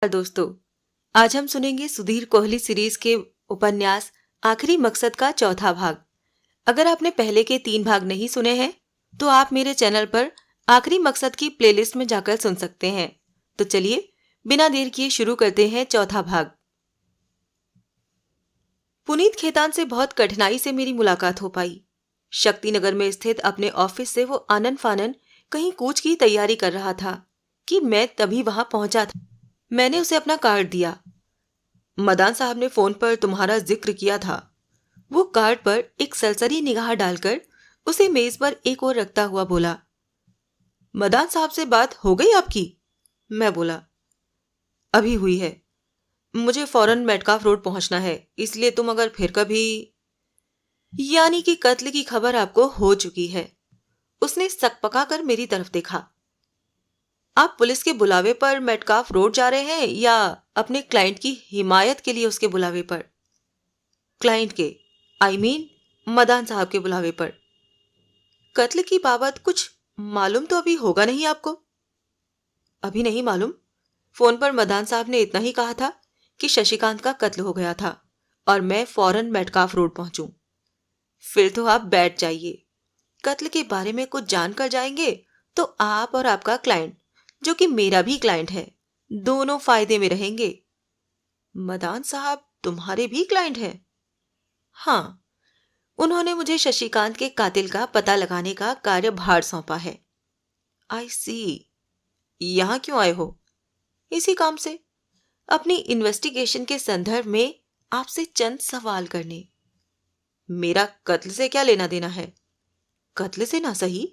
दोस्तों, आज हम सुनेंगे सुधीर कोहली सीरीज के उपन्यास आखिरी मकसद का चौथा भाग। अगर आपने पहले के 3 भाग नहीं सुने हैं तो आप मेरे चैनल पर आखिरी मकसद की प्लेलिस्ट में जाकर सुन सकते हैं। तो चलिए बिना देर किए शुरू करते हैं चौथा भाग। पुनीत खेतान से बहुत कठिनाई से मेरी मुलाकात हो पाई। शक्तिनगर में स्थित अपने ऑफिस से वो आनन फानन कहीं कूच की तैयारी कर रहा था कि मैं तभी वहां पहुंचा था। मैंने उसे अपना कार्ड दिया। मदान साहब ने फोन पर तुम्हारा जिक्र किया था। वो कार्ड पर एक सरसरी निगाह डालकर उसे मेज पर एक ओर रखता हुआ बोला, मदान साहब से बात हो गई आपकी? मैं बोला, अभी हुई है। मुझे फौरन मेटकाफ रोड पहुंचना है, इसलिए तुम अगर फिर कभी। यानी कि कत्ल की खबर आपको हो चुकी है। उसने सकपका कर मेरी तरफ देखा। आप पुलिस के बुलावे पर मेटकाफ रोड जा रहे हैं या अपने क्लाइंट की हिमायत के लिए उसके बुलावे पर? क्लाइंट के, मदान साहब के बुलावे पर। कत्ल की बाबत कुछ मालूम तो अभी होगा नहीं आपको? अभी नहीं मालूम। फोन पर मदान साहब ने इतना ही कहा था कि शशिकांत का कत्ल हो गया था और मैं फौरन मेटकाफ रोड पहुंचूं। फिर तो आप बैठ जाइए। कत्ल के बारे में कुछ जानकर जाएंगे तो आप और आपका क्लाइंट, जो कि मेरा भी क्लाइंट है, दोनों फायदे में रहेंगे। मदान साहब तुम्हारे भी क्लाइंट हैं? हाँ, उन्होंने मुझे शशिकांत के कातिल का पता लगाने का कार्यभार सौंपा है। आई सी। यहां क्यों आए हो? इसी काम से, अपनी इन्वेस्टिगेशन के संदर्भ में आपसे चंद सवाल करने। मेरा कत्ल से क्या लेना देना है? कत्ल से ना सही,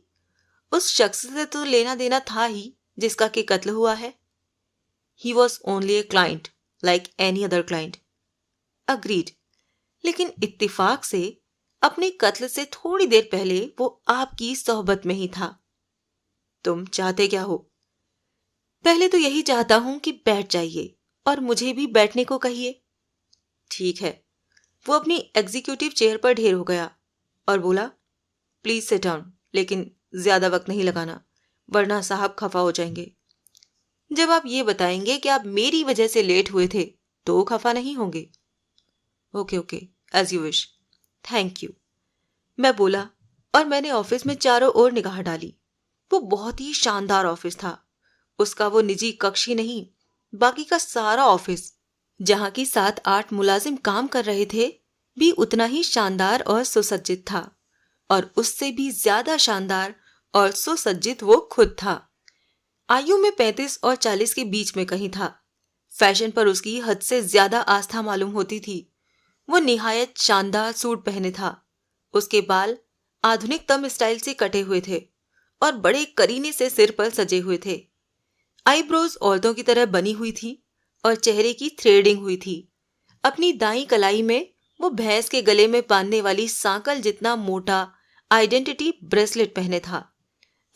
उस शख्स से तो लेना देना था ही जिसका कि कत्ल हुआ है। He was only a client, like any other client. Agreed. लेकिन इत्तेफाक से अपने कत्ल से थोड़ी देर पहले वो आपकी सोहबत में ही था। तुम चाहते क्या हो? पहले तो यही चाहता हूं कि बैठ जाइए और मुझे भी बैठने को कहिए। ठीक है। वो अपनी एग्जीक्यूटिव चेयर पर ढेर हो गया और बोला, प्लीज सिट डाउन, लेकिन ज्यादा वक्त नहीं लगाना वरना साहब खफा हो जाएंगे। जब आप ये बताएंगे कि आप मेरी वजह से लेट हुए थे तो खफा नहीं होंगे। Okay okay, as you wish. Thank you, मैं बोला और मैंने ऑफिस में चारों ओर निगाह डाली। वो बहुत ही शानदार ऑफिस था। उसका वो निजी कक्ष ही नहीं, बाकी का सारा ऑफिस, जहां की 7-8 मुलाजिम काम कर रहे थे, भी उतना ही शानदार और सुसज्जित था। और उससे भी ज्यादा शानदार और सुसज्जित वो खुद था। आयु में 35 और 40 के बीच में कहीं था। फैशन पर उसकी हद से ज्यादा आस्था मालूम होती थी। वो निहायत शानदार सूट पहने था। उसके बाल आधुनिकतम स्टाइल से कटे हुए थे और बड़े करीने से सिर पर सजे हुए थे। आईब्रोज औरतों की तरह बनी हुई थी और चेहरे की थ्रेडिंग हुई थी। अपनी दाईं कलाई में वो भैंस के गले में बांधने वाली सांकल जितना मोटा आइडेंटिटी ब्रेसलेट पहने था।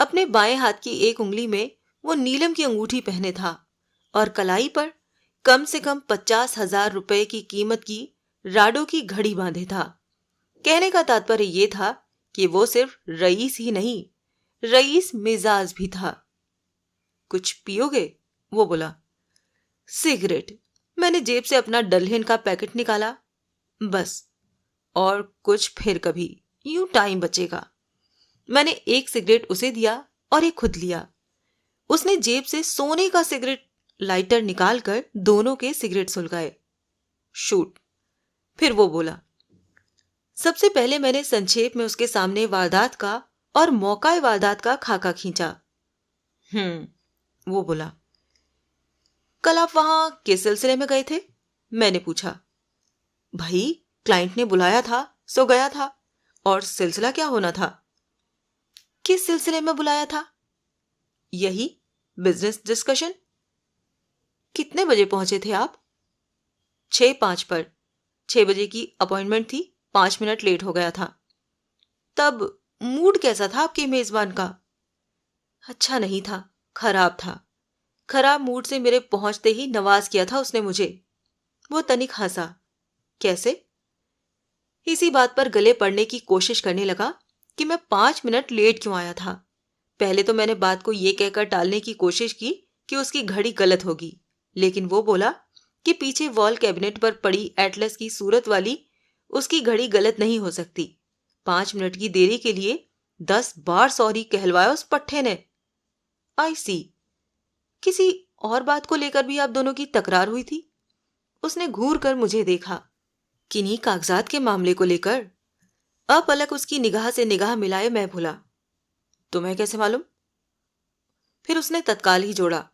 अपने बाएं हाथ की एक उंगली में वो नीलम की अंगूठी पहने था और कलाई पर कम से कम 50,000 रुपए की कीमत की राडो की घड़ी बांधे था। कहने का तात्पर्य ये था कि वो सिर्फ रईस ही नहीं, रईस मिजाज भी था। कुछ पियोगे? वो बोला। सिगरेट। मैंने जेब से अपना डलहिन का पैकेट निकाला। बस, और कुछ फिर कभी, यूं टाइम बचेगा। मैंने एक सिगरेट उसे दिया और एक खुद लिया। उसने जेब से सोने का सिगरेट लाइटर निकालकर दोनों के सिगरेट सुलगाए। शूट। फिर वो बोला। सबसे पहले मैंने संक्षेप में उसके सामने वारदात का और मौका वारदात का खाका खींचा। वो बोला। कल आप वहां किस सिलसिले में गए थे? मैंने पूछा। भाई, क्लाइंट ने बुलाया था सो गया था, और सिलसिला क्या होना था? किस सिलसिले में बुलाया था? यही बिजनेस डिस्कशन। कितने बजे पहुंचे थे आप? 6:05 पर। 6 बजे की अपॉइंटमेंट थी, 5 मिनट लेट हो गया था। तब मूड कैसा था आपके मेजबान का? अच्छा नहीं था, खराब था। खराब मूड से मेरे पहुंचते ही नवाज किया था उसने मुझे। वो तनिक हंसा। कैसे? इसी बात पर गले पड़ने की कोशिश करने लगा कि मैं 5 मिनट लेट क्यों आया था। पहले तो मैंने बात को ये कहकर टालने की कोशिश की कि उसकी घड़ी गलत होगी, लेकिन वो बोला कि पीछे वॉल कैबिनेट पर पड़ी एटलस की सूरत वाली उसकी घड़ी गलत नहीं हो सकती। 5 मिनट की देरी के लिए 10 बार सॉरी कहलवाया उस पट्टे ने। आई सी। किसी और बात को लेकर भी आप दोनों की तकरार हुई थी? उसने घूर कर मुझे देखा। किन्हीं कागजात के मामले को लेकर? अपलक उसकी निगाह से निगाह मिलाए मैं बोला, तुम्हें कैसे मालूम? फिर उसने तत्काल ही जोड़ा,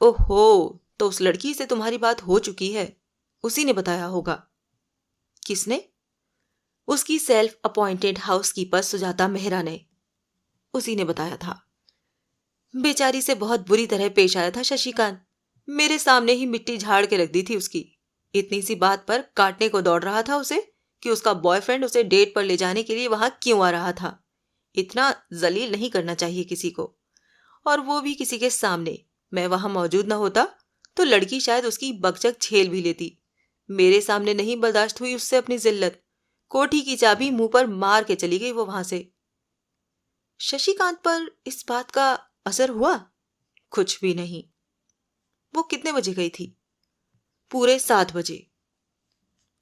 ओहो, तो उस लड़की से तुम्हारी बात हो चुकी है, उसी ने बताया होगा। किसने? उसकी self appointed housekeeper Sujata Mehra ने। उसी ने बताया था। बेचारी से बहुत बुरी तरह पेश आया था शशिकांत। मेरे सामने ही मिट्टी झाड़ के रख दी थी उसकी। इतनी सी बात पर काटने को दौड़ रहा था उसे कि उसका बॉयफ्रेंड उसे डेट पर ले जाने के लिए वहां क्यों आ रहा था। इतना जलील नहीं करना चाहिए किसी को, और वो भी किसी के सामने। मैं वहां मौजूद न होता तो लड़की शायद उसकी बकझक झेल भी लेती। मेरे सामने नहीं बर्दाश्त हुई उससे अपनी जिल्लत। कोठी की चाबी मुंह पर मार के चली गई वो वहां से। शशिकांत पर इस बात का असर हुआ? कुछ भी नहीं। वो कितने बजे गई थी? पूरे 7 बजे।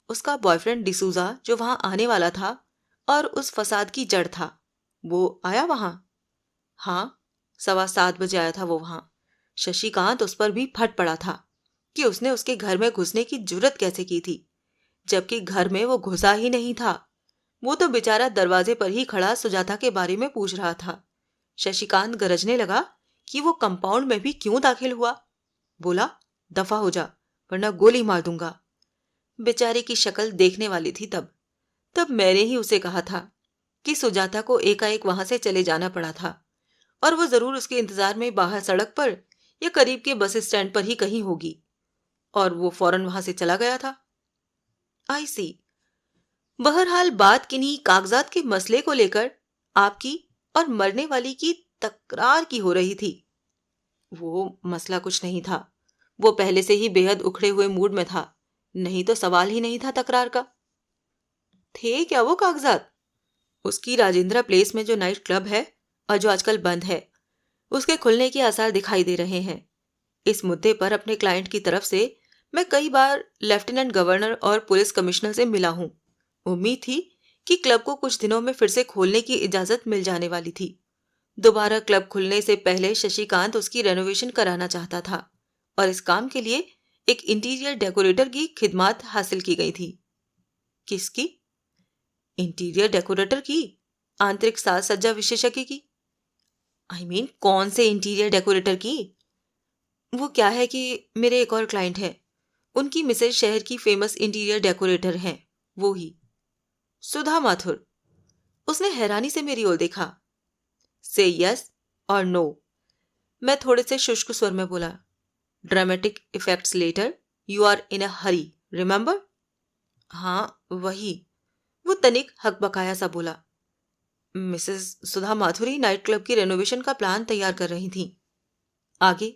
उसका बॉयफ्रेंड डिसूजा जो वहां आने वाला था और उस फसाद की जड़ था, वो आया वहां? हाँ, 7:15 बजे आया था वो वहां। शशिकांत उस पर भी फट पड़ा था कि उसने उसके घर में घुसने की जुर्रत कैसे की थी, जबकि घर में वो घुसा ही नहीं था। वो तो बेचारा दरवाजे पर ही खड़ा सुजाता के बारे में पूछ रहा था। शशिकांत गरजने लगा कि वो कंपाउंड में भी क्यों दाखिल हुआ। बोला, दफा हो जा वरना गोली मार दूंगा। बेचारे की शक्ल देखने वाली थी तब। तब मैंने ही उसे कहा था कि सुजाता को एकाएक वहां से चले जाना पड़ा था और वो जरूर उसके इंतजार में बाहर सड़क पर या करीब के बस स्टैंड पर ही कहीं होगी, और वो फौरन वहां से चला गया था। आई सी। बहरहाल बात किन्हीं कागजात के मसले को लेकर आपकी और मरने वाली की तकरार की हो रही थी। वो मसला कुछ नहीं था। वो पहले से ही बेहद उखड़े हुए मूड में था, नहीं तो सवाल ही नहीं था तकरार का। थे क्या वो कागजात? उसकी राजेंद्रा प्लेस में जो नाइट क्लब है और जो आजकल बंद है, उसके खुलने के आसार दिखाई दे रहे हैं। इस मुद्दे पर अपने क्लाइंट की तरफ से मैं कई बार लेफ्टिनेंट गवर्नर और पुलिस कमिश्नर से मिला हूं। उम्मीद थी कि क्लब को कुछ दिनों में फिर से खोलने की इजाजत मिल जाने वाली थी। दोबारा क्लब खुलने से पहले शशिकांत उसकी रेनोवेशन कराना चाहता था और इस काम के लिए एक इंटीरियर डेकोरेटर की खिदमत हासिल की गई थी। किसकी? इंटीरियर डेकोरेटर की, आंतरिक साज सज्जा विशेषज्ञ की। कौन से इंटीरियर डेकोरेटर की? वो क्या है कि मेरे एक और क्लाइंट हैं, उनकी मिसेज शहर की फेमस इंटीरियर डेकोरेटर हैं, वो ही। सुधा माथुर। उसने हैरानी से मेरी ओर देखा। से यस और नो, मैं थोड़े से शुष्क स्वर में बोला। Dramatic effects later, you are in a hurry, remember? हाँ, वही। वो तनिक हकबकाया सा बोला। मिसेस सुधा माथुरी नाइट क्लब की रेनोवेशन का प्लान तैयार कर रही थीं। आगे?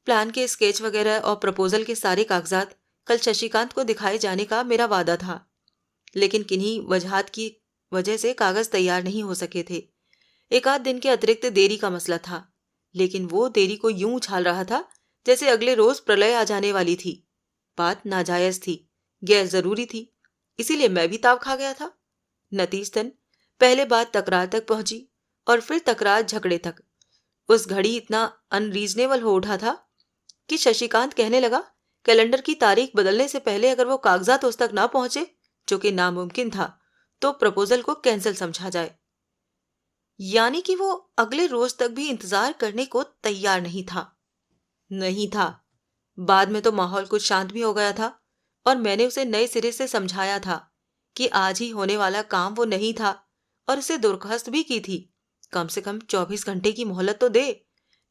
प्लान के स्केच वगैरह और प्रपोजल के सारे कागजात कल शशिकांत को दिखाए जाने का मेरा वादा था, लेकिन किन्हीं वजहात की वजह से कागज तैयार नहीं हो सके थे। एक आध दिन के अतिरिक्त देरी का मसला था, लेकिन वो देरी को यूं उछाल रहा था जैसे अगले रोज प्रलय आ जाने वाली थी। बात नाजायज थी, गैर जरूरी थी, इसीलिए मैं भी ताव खा गया था। नतीजतन पहले बात तकरार तक पहुंची और फिर तकरार झगड़े तक। उस घड़ी इतना अनरीजनेबल हो उठा था कि शशिकांत कहने लगा, कैलेंडर की तारीख बदलने से पहले अगर वो कागजात उस तक ना पहुंचे, जो कि नामुमकिन था, तो प्रपोजल को कैंसिल समझा जाए। यानी कि वो अगले रोज तक भी इंतजार करने को तैयार नहीं था। नहीं था। बाद में तो माहौल कुछ शांत भी हो गया था और मैंने उसे नए सिरे से समझाया था कि आज ही होने वाला काम वो नहीं था और उसे दरख्वास्त भी की थी, कम से कम 24 घंटे की मोहलत तो दे।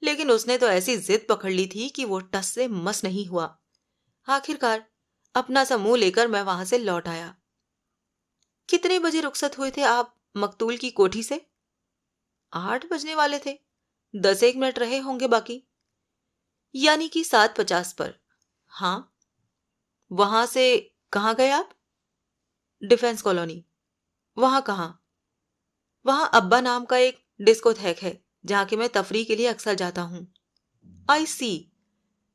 लेकिन उसने तो ऐसी जिद पकड़ ली थी कि वो टस से मस नहीं हुआ। आखिरकार अपना सा मुंह लेकर मैं वहां से लौट आया। कितने बजे रुखसत हुए थे आप मकतूल की कोठी से? 8 बजने वाले थे। 10 एक मिनट रहे होंगे बाकी। यानी कि 7:50 पर। हाँ। वहां से कहाँ गए आप? Defence colony. वहां कहाँ? वहां अब्बा नाम का एक डिस्कोथेक है जहां के मैं तफरीह के लिए अक्सर जाता हूं। आई सी।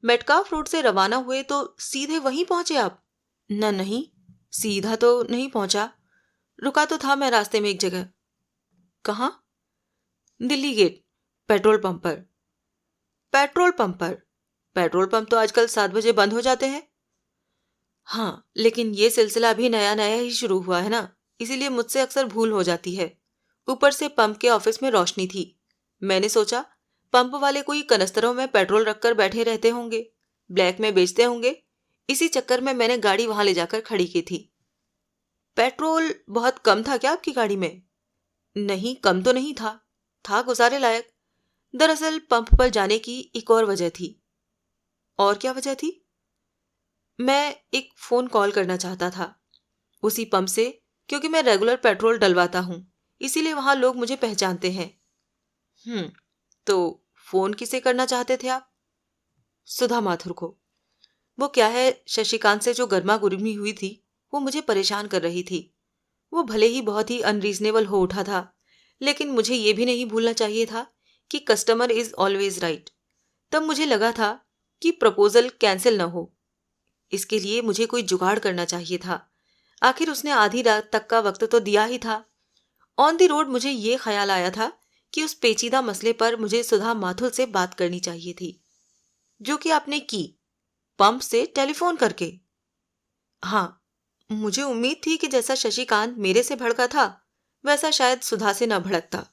मेटकाफ रोड से रवाना हुए तो सीधे वहीं पहुंचे आप? नहीं, सीधा तो नहीं पहुंचा। रुका तो था मैं रास्ते में एक जगह। कहाँ? दिल्ली गेट, पेट्रोल पंप पर। पेट्रोल पंप पर? पेट्रोल पंप तो आजकल 7 बजे बंद हो जाते हैं। हाँ, लेकिन ये सिलसिला अभी नया नया ही शुरू हुआ है ना, इसीलिए मुझसे अक्सर भूल हो जाती है। ऊपर से पंप के ऑफिस में रोशनी थी। मैंने सोचा पंप वाले कोई कनस्तरों में पेट्रोल रखकर बैठे रहते होंगे, ब्लैक में बेचते होंगे। इसी चक्कर में मैंने गाड़ी वहां ले जाकर खड़ी की थी। पेट्रोल बहुत कम था क्या आपकी गाड़ी में? नहीं, कम तो नहीं था, था गुजारे लायक। दरअसल पंप पर जाने की एक और वजह थी। और क्या वजह थी? मैं एक फोन कॉल करना चाहता था उसी पंप से, क्योंकि मैं रेगुलर पेट्रोल डलवाता हूँ, इसीलिए वहां लोग मुझे पहचानते हैं। तो फोन किसे करना चाहते थे आप? सुधा माथुर को। वो क्या है, शशिकांत से जो गर्मा गुरमी हुई थी वो मुझे परेशान कर रही थी। वो भले ही बहुत ही अनरीजनेबल हो उठा था, लेकिन मुझे ये भी नहीं भूलना चाहिए था कि कस्टमर इज ऑलवेज राइट। तब मुझे लगा था कि प्रपोजल कैंसिल न हो, इसके लिए मुझे कोई जुगाड़ करना चाहिए था। आखिर उसने आधी रात तक का वक्त तो दिया ही था। ऑन द रोड मुझे ये ख्याल आया था कि उस पेचीदा मसले पर मुझे सुधा माथुर से बात करनी चाहिए थी, जो कि आपने की, पंप से टेलीफोन करके। हाँ, मुझे उम्मीद थी कि जैसा शशिकांत मेरे से भड़का था वैसा शायद सुधा से न भड़कता।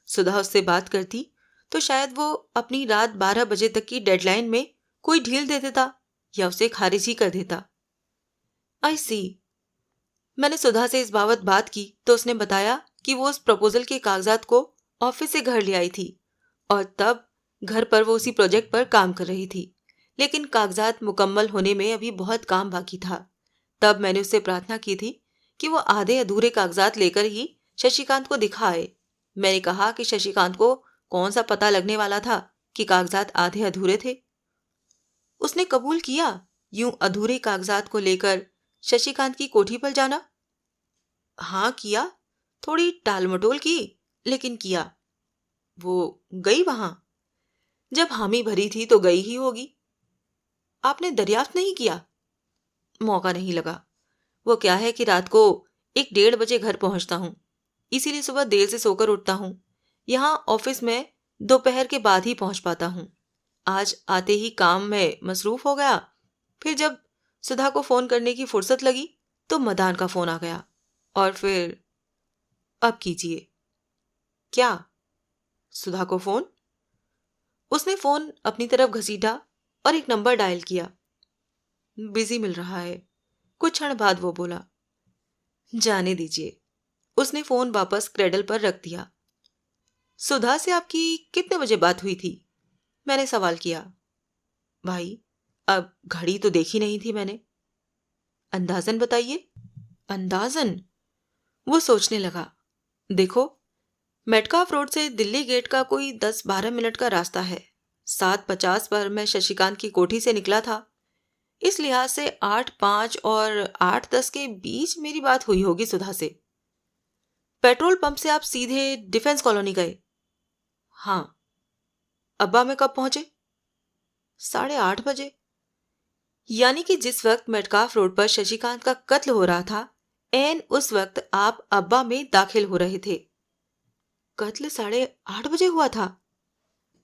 सुधा उससे बात करती तो शायद वो अपनी रात 12 बजे तक की डेडलाइन में कोई ढील दे देता या उसे खारिज ही कर देता। आई सी। मैंने सुधा से इस बाबत बात की तो उसने बताया कि वो उस प्रपोजल के कागजात को ऑफिस से घर ले आई थी और तब घर पर वो उसी प्रोजेक्ट पर काम कर रही थी, लेकिन कागजात मुकम्मल होने में अभी बहुत काम बाकी था। तब मैंने उससे प्रार्थना की थी कि वो आधे अधूरे कागजात लेकर ही शशिकांत को दिखाए। मैंने कहा कि शशिकांत को कौन सा पता लगने वाला था कि कागजात आधे अधूरे थे। उसने कबूल किया यूं अधूरे कागजात को लेकर शशिकांत की कोठी पर जाना। हाँ किया, थोड़ी टालमटोल की, लेकिन किया। वो गई वहां? जब हामी भरी थी तो गई ही होगी। आपने दरियाफ्त नहीं किया? मौका नहीं लगा। वो क्या है कि रात को 1-1:30 बजे घर पहुंचता हूँ, इसीलिए सुबह देर से सोकर उठता हूँ। यहाँ ऑफिस में दोपहर के बाद ही पहुंच पाता हूँ। आज आते ही काम में मसरूफ हो गया। फिर जब सुधा को फोन करने की फुर्सत लगी तो मदान का फोन आ गया और फिर अब कीजिए। क्या? सुधा को फोन? उसने फोन अपनी तरफ घसीटा और एक नंबर डायल किया। बिजी मिल रहा है। कुछ क्षण बाद वो बोला, जाने दीजिए। उसने फोन वापस क्रेडल पर रख दिया। सुधा से आपकी कितने बजे बात हुई थी? मैंने सवाल किया। भाई, अब घड़ी तो देखी नहीं थी मैंने। अंदाजन बताइए। अंदाजन? वो सोचने लगा। देखो, मेटकाफ रोड से दिल्ली गेट का कोई 10-12 मिनट का रास्ता है। 7:50 पर मैं शशिकांत की कोठी से निकला था। इस लिहाज से 8:05 और 8:10 के बीच मेरी बात हुई होगी सुधा से। पेट्रोल पंप से आप सीधे डिफेंस कॉलोनी गए? हाँ। अब्बा में कब पहुंचे? 8:30 बजे। यानी कि जिस वक्त मेटकाफ रोड पर शशिकांत का कत्ल हो रहा था, एन उस वक्त आप अब्बा में दाखिल हो रहे थे। कत्ल 8:30 बजे हुआ था?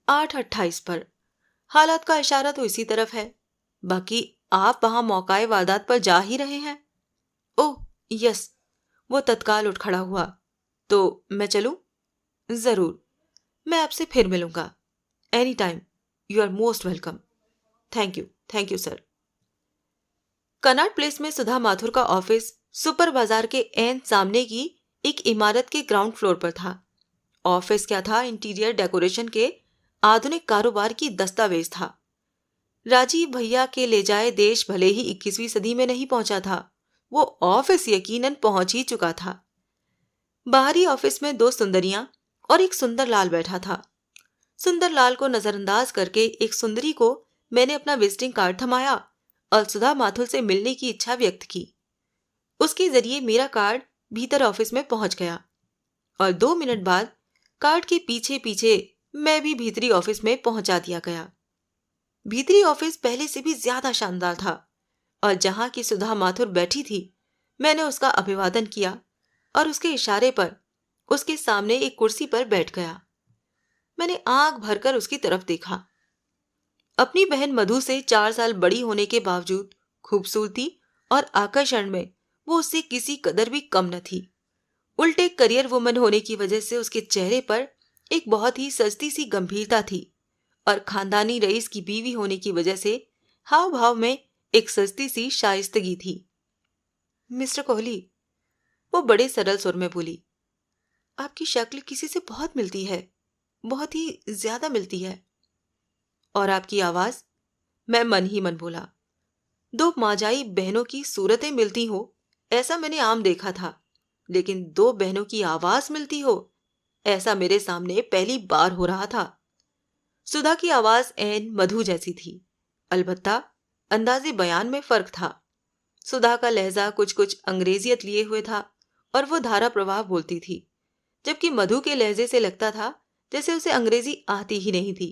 8:28 पर। हालात का इशारा तो इसी तरफ है। बाकी आप वहां मौकाए वारदात पर जा ही रहे हैं। Oh yes. वो तत्काल उठ खड़ा हुआ। तो मैं चलूं? जरूर। मैं आपसे फिर मिलूंगा। Any time. You are most welcome. Thank you sir. Connaught Place में सुधा माथुर का ऑफिस सुपर बाजार के एन सामने की एक इमारत के ग्राउंड फ्लोर पर था। ऑफिस क्या था, इंटीरियर डेकोरेशन के आधुनिक कारोबार की दस्तावेज था। राजीव भैया के ले जाए देश भले ही 21वीं सदी में नहीं पहुंचा था, वो ऑफिस यकीनन पहुंच ही चुका था। बाहरी ऑफिस में 2 सुंदरियां और एक सुंदर लाल बैठा था। सुंदर लाल को नजरअंदाज करके एक सुंदरी को मैंने अपना विजिटिंग कार्ड थमाया और सुधा माथुर से मिलने की इच्छा व्यक्त की। उसके जरिए मेरा कार्ड भीतर ऑफिस में पहुंच गया और 2 मिनट बाद कार्ड के पीछे पीछे मैं भी भीतरी ऑफिस में पहुंचा दिया गया। भीतरी ऑफिस पहले से भी ज्यादा शानदार था और जहां की सुधा माथुर बैठी थी, मैंने उसका अभिवादन किया और उसके इशारे पर उसके सामने एक कुर्सी पर बैठ गया। मैंने आंख भरकर उसकी तरफ देखा। अपनी बहन मधु से 4 साल बड़ी होने के बावजूद खूबसूरती और आकर्षण में वो उससे किसी कदर भी कम न थी। उल्टे करियर वुमन होने की वजह से उसके चेहरे पर एक बहुत ही सस्ती सी गंभीरता थी और खानदानी रईस की बीवी होने की वजह से हाव भाव में एक सस्ती सी शाइस्तगी थी। मिस्टर कोहली, वो बड़े सरल सुर में बोली, आपकी शक्ल किसी से बहुत मिलती है, बहुत ही ज्यादा मिलती है। और आपकी आवाज? मैं मन ही मन बोला, दो माजाई बहनों की सूरतें मिलती हो ऐसा मैंने आम देखा था, लेकिन दो बहनों की आवाज मिलती हो ऐसा मेरे सामने पहली बार हो रहा था। सुधा की आवाज ऐन मधु जैसी थी, अलबत्ता अंदाजे बयान में फर्क था। सुधा का लहजा कुछ कुछ अंग्रेजियत लिए हुए था और वो धारा प्रवाह बोलती थी, जबकि मधु के लहजे से लगता था जैसे उसे अंग्रेजी आती ही नहीं थी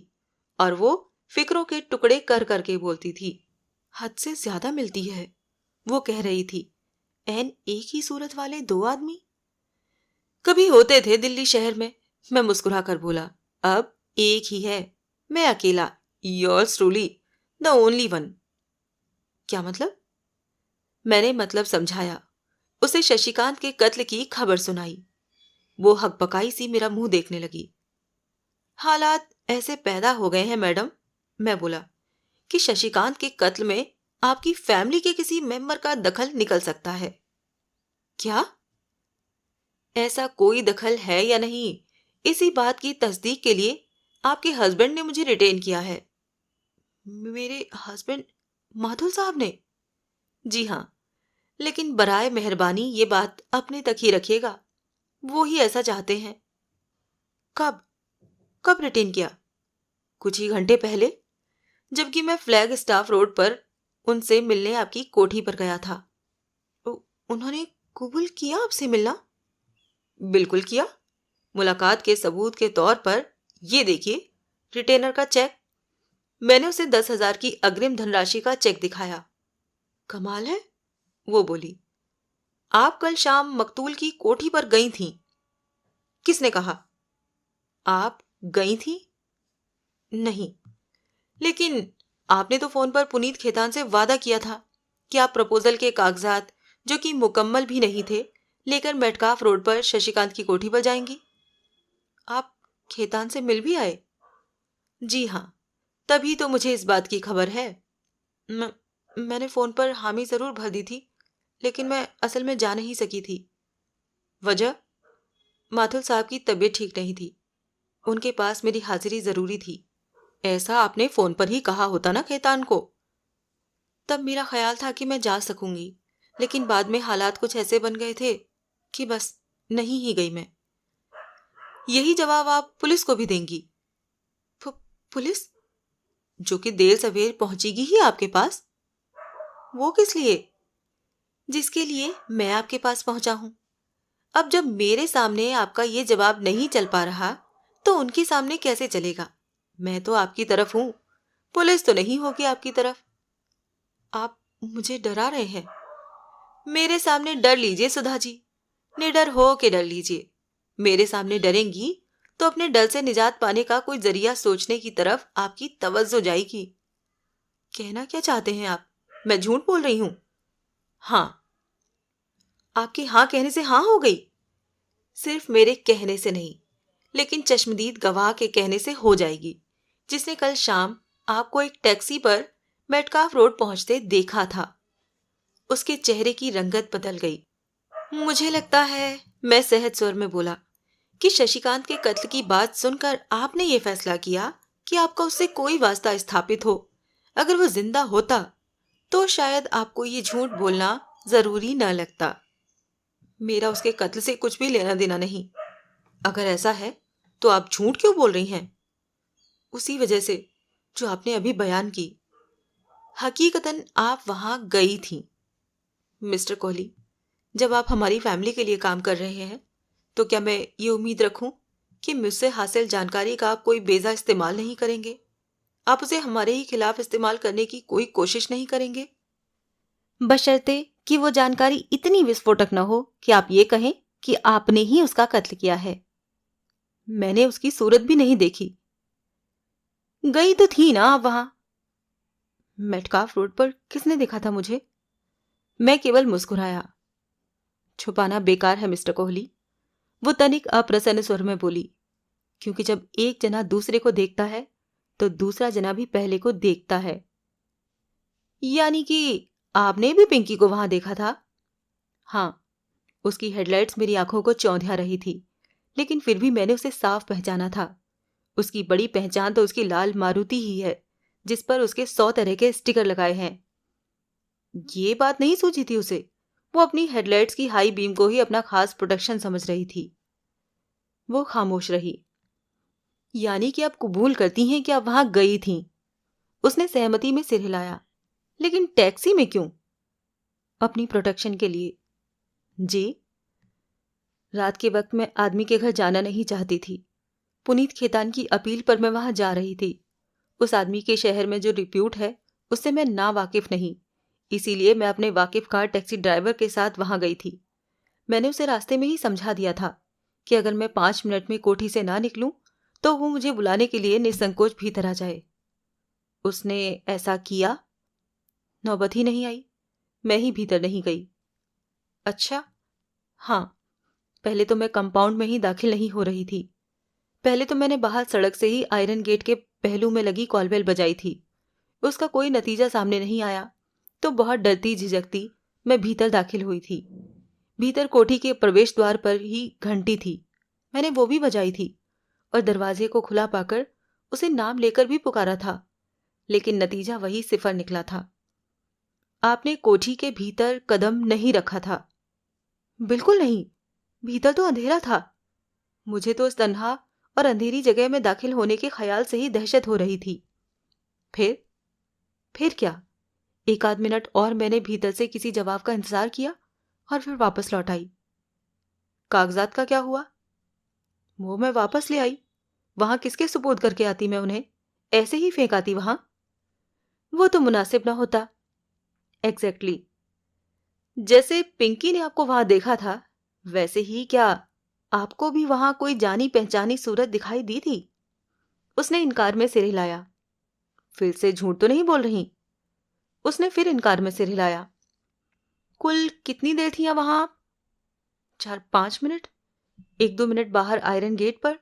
और वो फिक्रों के टुकड़े कर करके बोलती थी। हद से ज्यादा मिलती है, वो कह रही थी। एन एक ही सूरत वाले दो आदमी कभी होते थे दिल्ली शहर में, मैं मुस्कुरा कर बोला। अब एक ही है, मैं अकेला, yours truly, the only one. क्या मतलब? मैंने मतलब समझाया, उसे शशिकांत के कत्ल की खबर सुनाई। वो हकबकाई सी मेरा मुंह देखने लगी। हालात ऐसे पैदा हो गए हैं मैडम, मैं बोला, कि शशिकांत के कत्ल में आपकी फैमिली के किसी मेंबर का दखल निकल सकता है। क्या? ऐसा कोई दखल है या नहीं, इसी बात की तस्दीक के लिए आपके हस्बैंड ने मुझे रिटेन किया है। मेरे हस्बैंड? माधुल साहब ने? जी हाँ, लेकिन बराए मेहरबानी ये बात अपने तक ही रखिएगा, वो ही ऐसा चाहते हैं। कब कब रिटेन किया? कुछ ही घंटे पहले, जबकि मैं फ्लैग स्टाफ रोड पर उनसे मिलने आपकी कोठी पर गया था। उन्होंने कबूल किया आपसे मिलना? बिल्कुल किया। मुलाकात के सबूत के तौर पर ये देखिए, रिटेनर का चेक। मैंने उसे 10,000 की अग्रिम धनराशि का चेक दिखाया। कमाल है, वो बोली। आप कल शाम मकतूल की कोठी पर गई थीं। किसने कहा? आप गई थी? नहीं, लेकिन आपने तो फोन पर पुनीत खेतान से वादा किया था कि आप प्रपोजल के कागजात, जो कि मुकम्मल भी नहीं थे, लेकर मेटकाफ रोड पर शशिकांत की कोठी पर जाएंगी। आप खेतान से मिल भी आए? जी हाँ, तभी तो मुझे इस बात की खबर है। मैंने फोन पर हामी जरूर भर दी थी, लेकिन मैं असल में जा नहीं सकी थी। वजह? माथुर साहब की तबीयत ठीक नहीं थी, उनके पास मेरी हाजिरी जरूरी थी। ऐसा आपने फोन पर ही कहा होता ना खेतान को। तब मेरा ख्याल था कि मैं जा सकूंगी, लेकिन बाद में हालात कुछ ऐसे बन गए थे कि बस नहीं ही गई मैं। यही जवाब आप पुलिस को भी देंगी? पुलिस? जो कि देर सवेर पहुंचेगी ही आपके पास। वो किस लिए? जिसके लिए मैं आपके पास पहुंचा हूं। अब जब मेरे सामने आपका ये जवाब नहीं चल पा रहा, तो उनके सामने कैसे चलेगा? मैं तो आपकी तरफ हूं, पुलिस तो नहीं होगी आपकी तरफ। आप मुझे डरा रहे हैं। मेरे सामने डर लीजिए सुधा जी, निडर हो के डर लीजिए। मेरे सामने डरेंगी तो अपने डर से निजात पाने का कोई जरिया सोचने की तरफ आपकी तवज्जो जाएगी। कहना क्या चाहते हैं आप? मैं झूठ बोल रही हूं? हाँ। आपके हाँ कहने से हाँ हो गई? सिर्फ मेरे कहने से नहीं, लेकिन चश्मदीद गवाह के कहने से हो जाएगी, जिसने कल शाम आपको एक टैक्सी पर मेटकाफ रोड पहुंचते देखा था। उसके चेहरे की रंगत बदल गई। मुझे लगता है, मैं सहज स्वर में बोला, कि शशिकांत के कत्ल की बात सुनकर आपने ये फैसला किया कि आपका उससे कोई वास्ता स्थापित हो। अगर वो जिंदा होता तो शायद आपको ये झूठ बोलना जरूरी न लगता। मेरा उसके कत्ल से कुछ भी लेना देना नहीं। अगर ऐसा है तो आप झूठ क्यों बोल रही हैं? उसी वजह से जो आपने अभी बयान की। हकीकतन आप वहां गई थी। मिस्टर कोहली, जब आप हमारी फैमिली के लिए काम कर रहे हैं, तो क्या मैं ये उम्मीद रखूं कि मुझसे हासिल जानकारी का आप कोई बेजा इस्तेमाल नहीं करेंगे? आप उसे हमारे ही खिलाफ इस्तेमाल करने की कोई कोशिश नहीं करेंगे? बशर्ते कि वो जानकारी इतनी विस्फोटक न हो कि आप ये कहें कि आपने ही उसका कत्ल किया है। मैंने उसकी सूरत भी नहीं देखी। गई तो थी ना आप वहां। मेटकाफ रोड पर किसने देखा था मुझे? मैं केवल मुस्कुराया। छुपाना बेकार है मिस्टर कोहली, वो तनिक अप्रसन्न स्वर में बोली, क्योंकि जब एक जना दूसरे को देखता है तो दूसरा जना भी पहले को देखता है। यानी कि आपने भी पिंकी को वहां देखा था? हाँ, उसकी हेडलाइट्स मेरी आंखों को चौंधिया रही थी, लेकिन फिर भी मैंने उसे साफ पहचाना था। उसकी बड़ी पहचान तो उसकी लाल मारुति ही है, जिस पर उसके 100 तरह के स्टिकर लगाए हैं। ये बात नहीं सूझी थी उसे। वो अपनी हेडलाइट्स की हाई बीम को ही अपना खास प्रोटेक्शन समझ रही थी। वो खामोश रही। यानी कि आप कबूल करती हैं कि आप वहां गई थीं? उसने सहमति में सिर हिलाया। लेकिन टैक्सी में क्यों? अपनी प्रोटेक्शन के लिए। जी। रात के वक्त मैं आदमी के घर जाना नहीं चाहती थी। पुनीत खेतान की अपील पर मैं वहां जा रही थी। उस आदमी के शहर में जो रिप्यूट है उससे मैं ना वाकिफ नहीं, इसीलिए मैं अपने वाकिफकार टैक्सी ड्राइवर के साथ वहां गई थी। मैंने उसे रास्ते में ही समझा दिया था कि अगर मैं 5 मिनट में कोठी से ना निकलूं तो वो मुझे बुलाने के लिए निसंकोच भीतर आ जाए। उसने ऐसा किया? नौबत ही नहीं आई। मैं ही भीतर नहीं गई। अच्छा। हाँ, पहले तो मैं कंपाउंड में ही दाखिल नहीं हो रही थी। पहले तो मैंने बाहर सड़क से ही आयरन गेट के पहलू में लगी कॉलबेल बजाई थी। उसका कोई नतीजा सामने नहीं आया तो बहुत डरती झिझकती मैं भीतर दाखिल हुई थी। भीतर कोठी के प्रवेश द्वार पर ही घंटी थी। मैंने वो भी बजाई थी और दरवाजे को खुला पाकर उसे नाम लेकर भी पुकारा था, लेकिन नतीजा वही सिफर निकला था। आपने कोठी के भीतर कदम नहीं रखा था? बिल्कुल नहीं। भीतर तो अंधेरा था। मुझे तो उस तन्हा और अंधेरी जगह में दाखिल होने के ख्याल से ही दहशत हो रही थी। फिर क्या? एक आध मिनट और मैंने भीतर से किसी जवाब का इंतजार किया और फिर वापस लौट आई। कागजात का क्या हुआ? वो मैं वापस ले आई। वहां किसके सुपुर्द करके आती मैं उन्हें? ऐसे ही फेंक आती वहां? वो तो मुनासिब ना होता। एग्जैक्टली। जैसे पिंकी ने आपको वहां देखा था, वैसे ही क्या आपको भी वहां कोई जानी पहचानी सूरत दिखाई दी थी? उसने इनकार में सिर हिलाया। फिर से झूठ तो नहीं बोल रही? उसने फिर इनकार में सिर हिलाया। कुल कितनी देर थी वहां आप? 4-5 मिनट। 1-2 मिनट बाहर आयरन गेट पर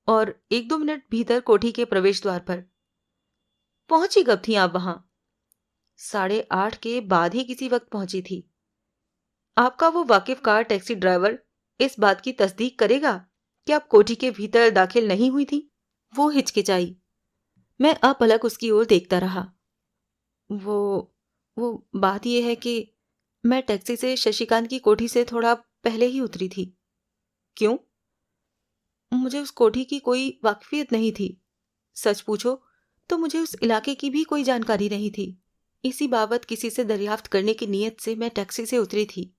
और 1-2 मिनट भीतर कोठी के प्रवेश द्वार पर। पहुंची कब थी आप वहां? 8:30 के बाद ही किसी वक्त पहुंची थी। आपका वो वाकिफ कार टैक्सी ड्राइवर इस बात की तस्दीक करेगा कि आप कोठी के भीतर दाखिल नहीं हुई थी? वो हिचकिचाई। मैं अपलक उसकी ओर देखता रहा। वो वो बात यह है कि मैं टैक्सी से शशिकांत की कोठी से थोड़ा पहले ही उतरी थी। क्यों? मुझे उस कोठी की कोई वाकिफियत नहीं थी। सच पूछो तो मुझे उस इलाके की भी कोई जानकारी नहीं थी। इसी बाबत किसी से दरियाफ्त करने की नीयत से मैं टैक्सी से उतरी थी।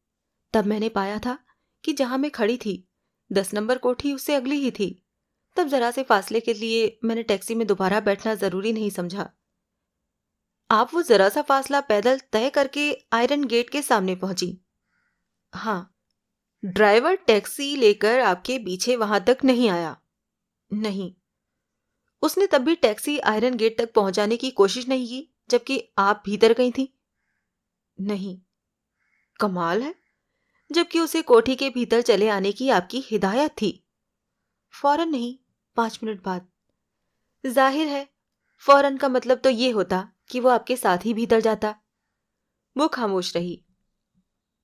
तब मैंने पाया था कि जहां मैं खड़ी थी 10 नंबर कोठी उससे अगली ही थी। तब जरा से फासले के लिए मैंने टैक्सी में दोबारा बैठना जरूरी नहीं समझा। आप वो जरा सा फासला पैदल तय करके आयरन गेट के सामने पहुंची? हाँ। ड्राइवर टैक्सी लेकर आपके पीछे वहां तक नहीं आया? नहीं। उसने तब भी टैक्सी आयरन गेट तक पहुंचाने की कोशिश नहीं की जबकि आप भीतर गई थी? नहीं। कमाल है, जबकि उसे कोठी के भीतर चले आने की आपकी हिदायत थी। फौरन नहीं, 5 मिनट बाद। जाहिर है, फौरन का मतलब तो ये होता कि वो आपके साथ ही भीतर जाता। वो खामोश रही।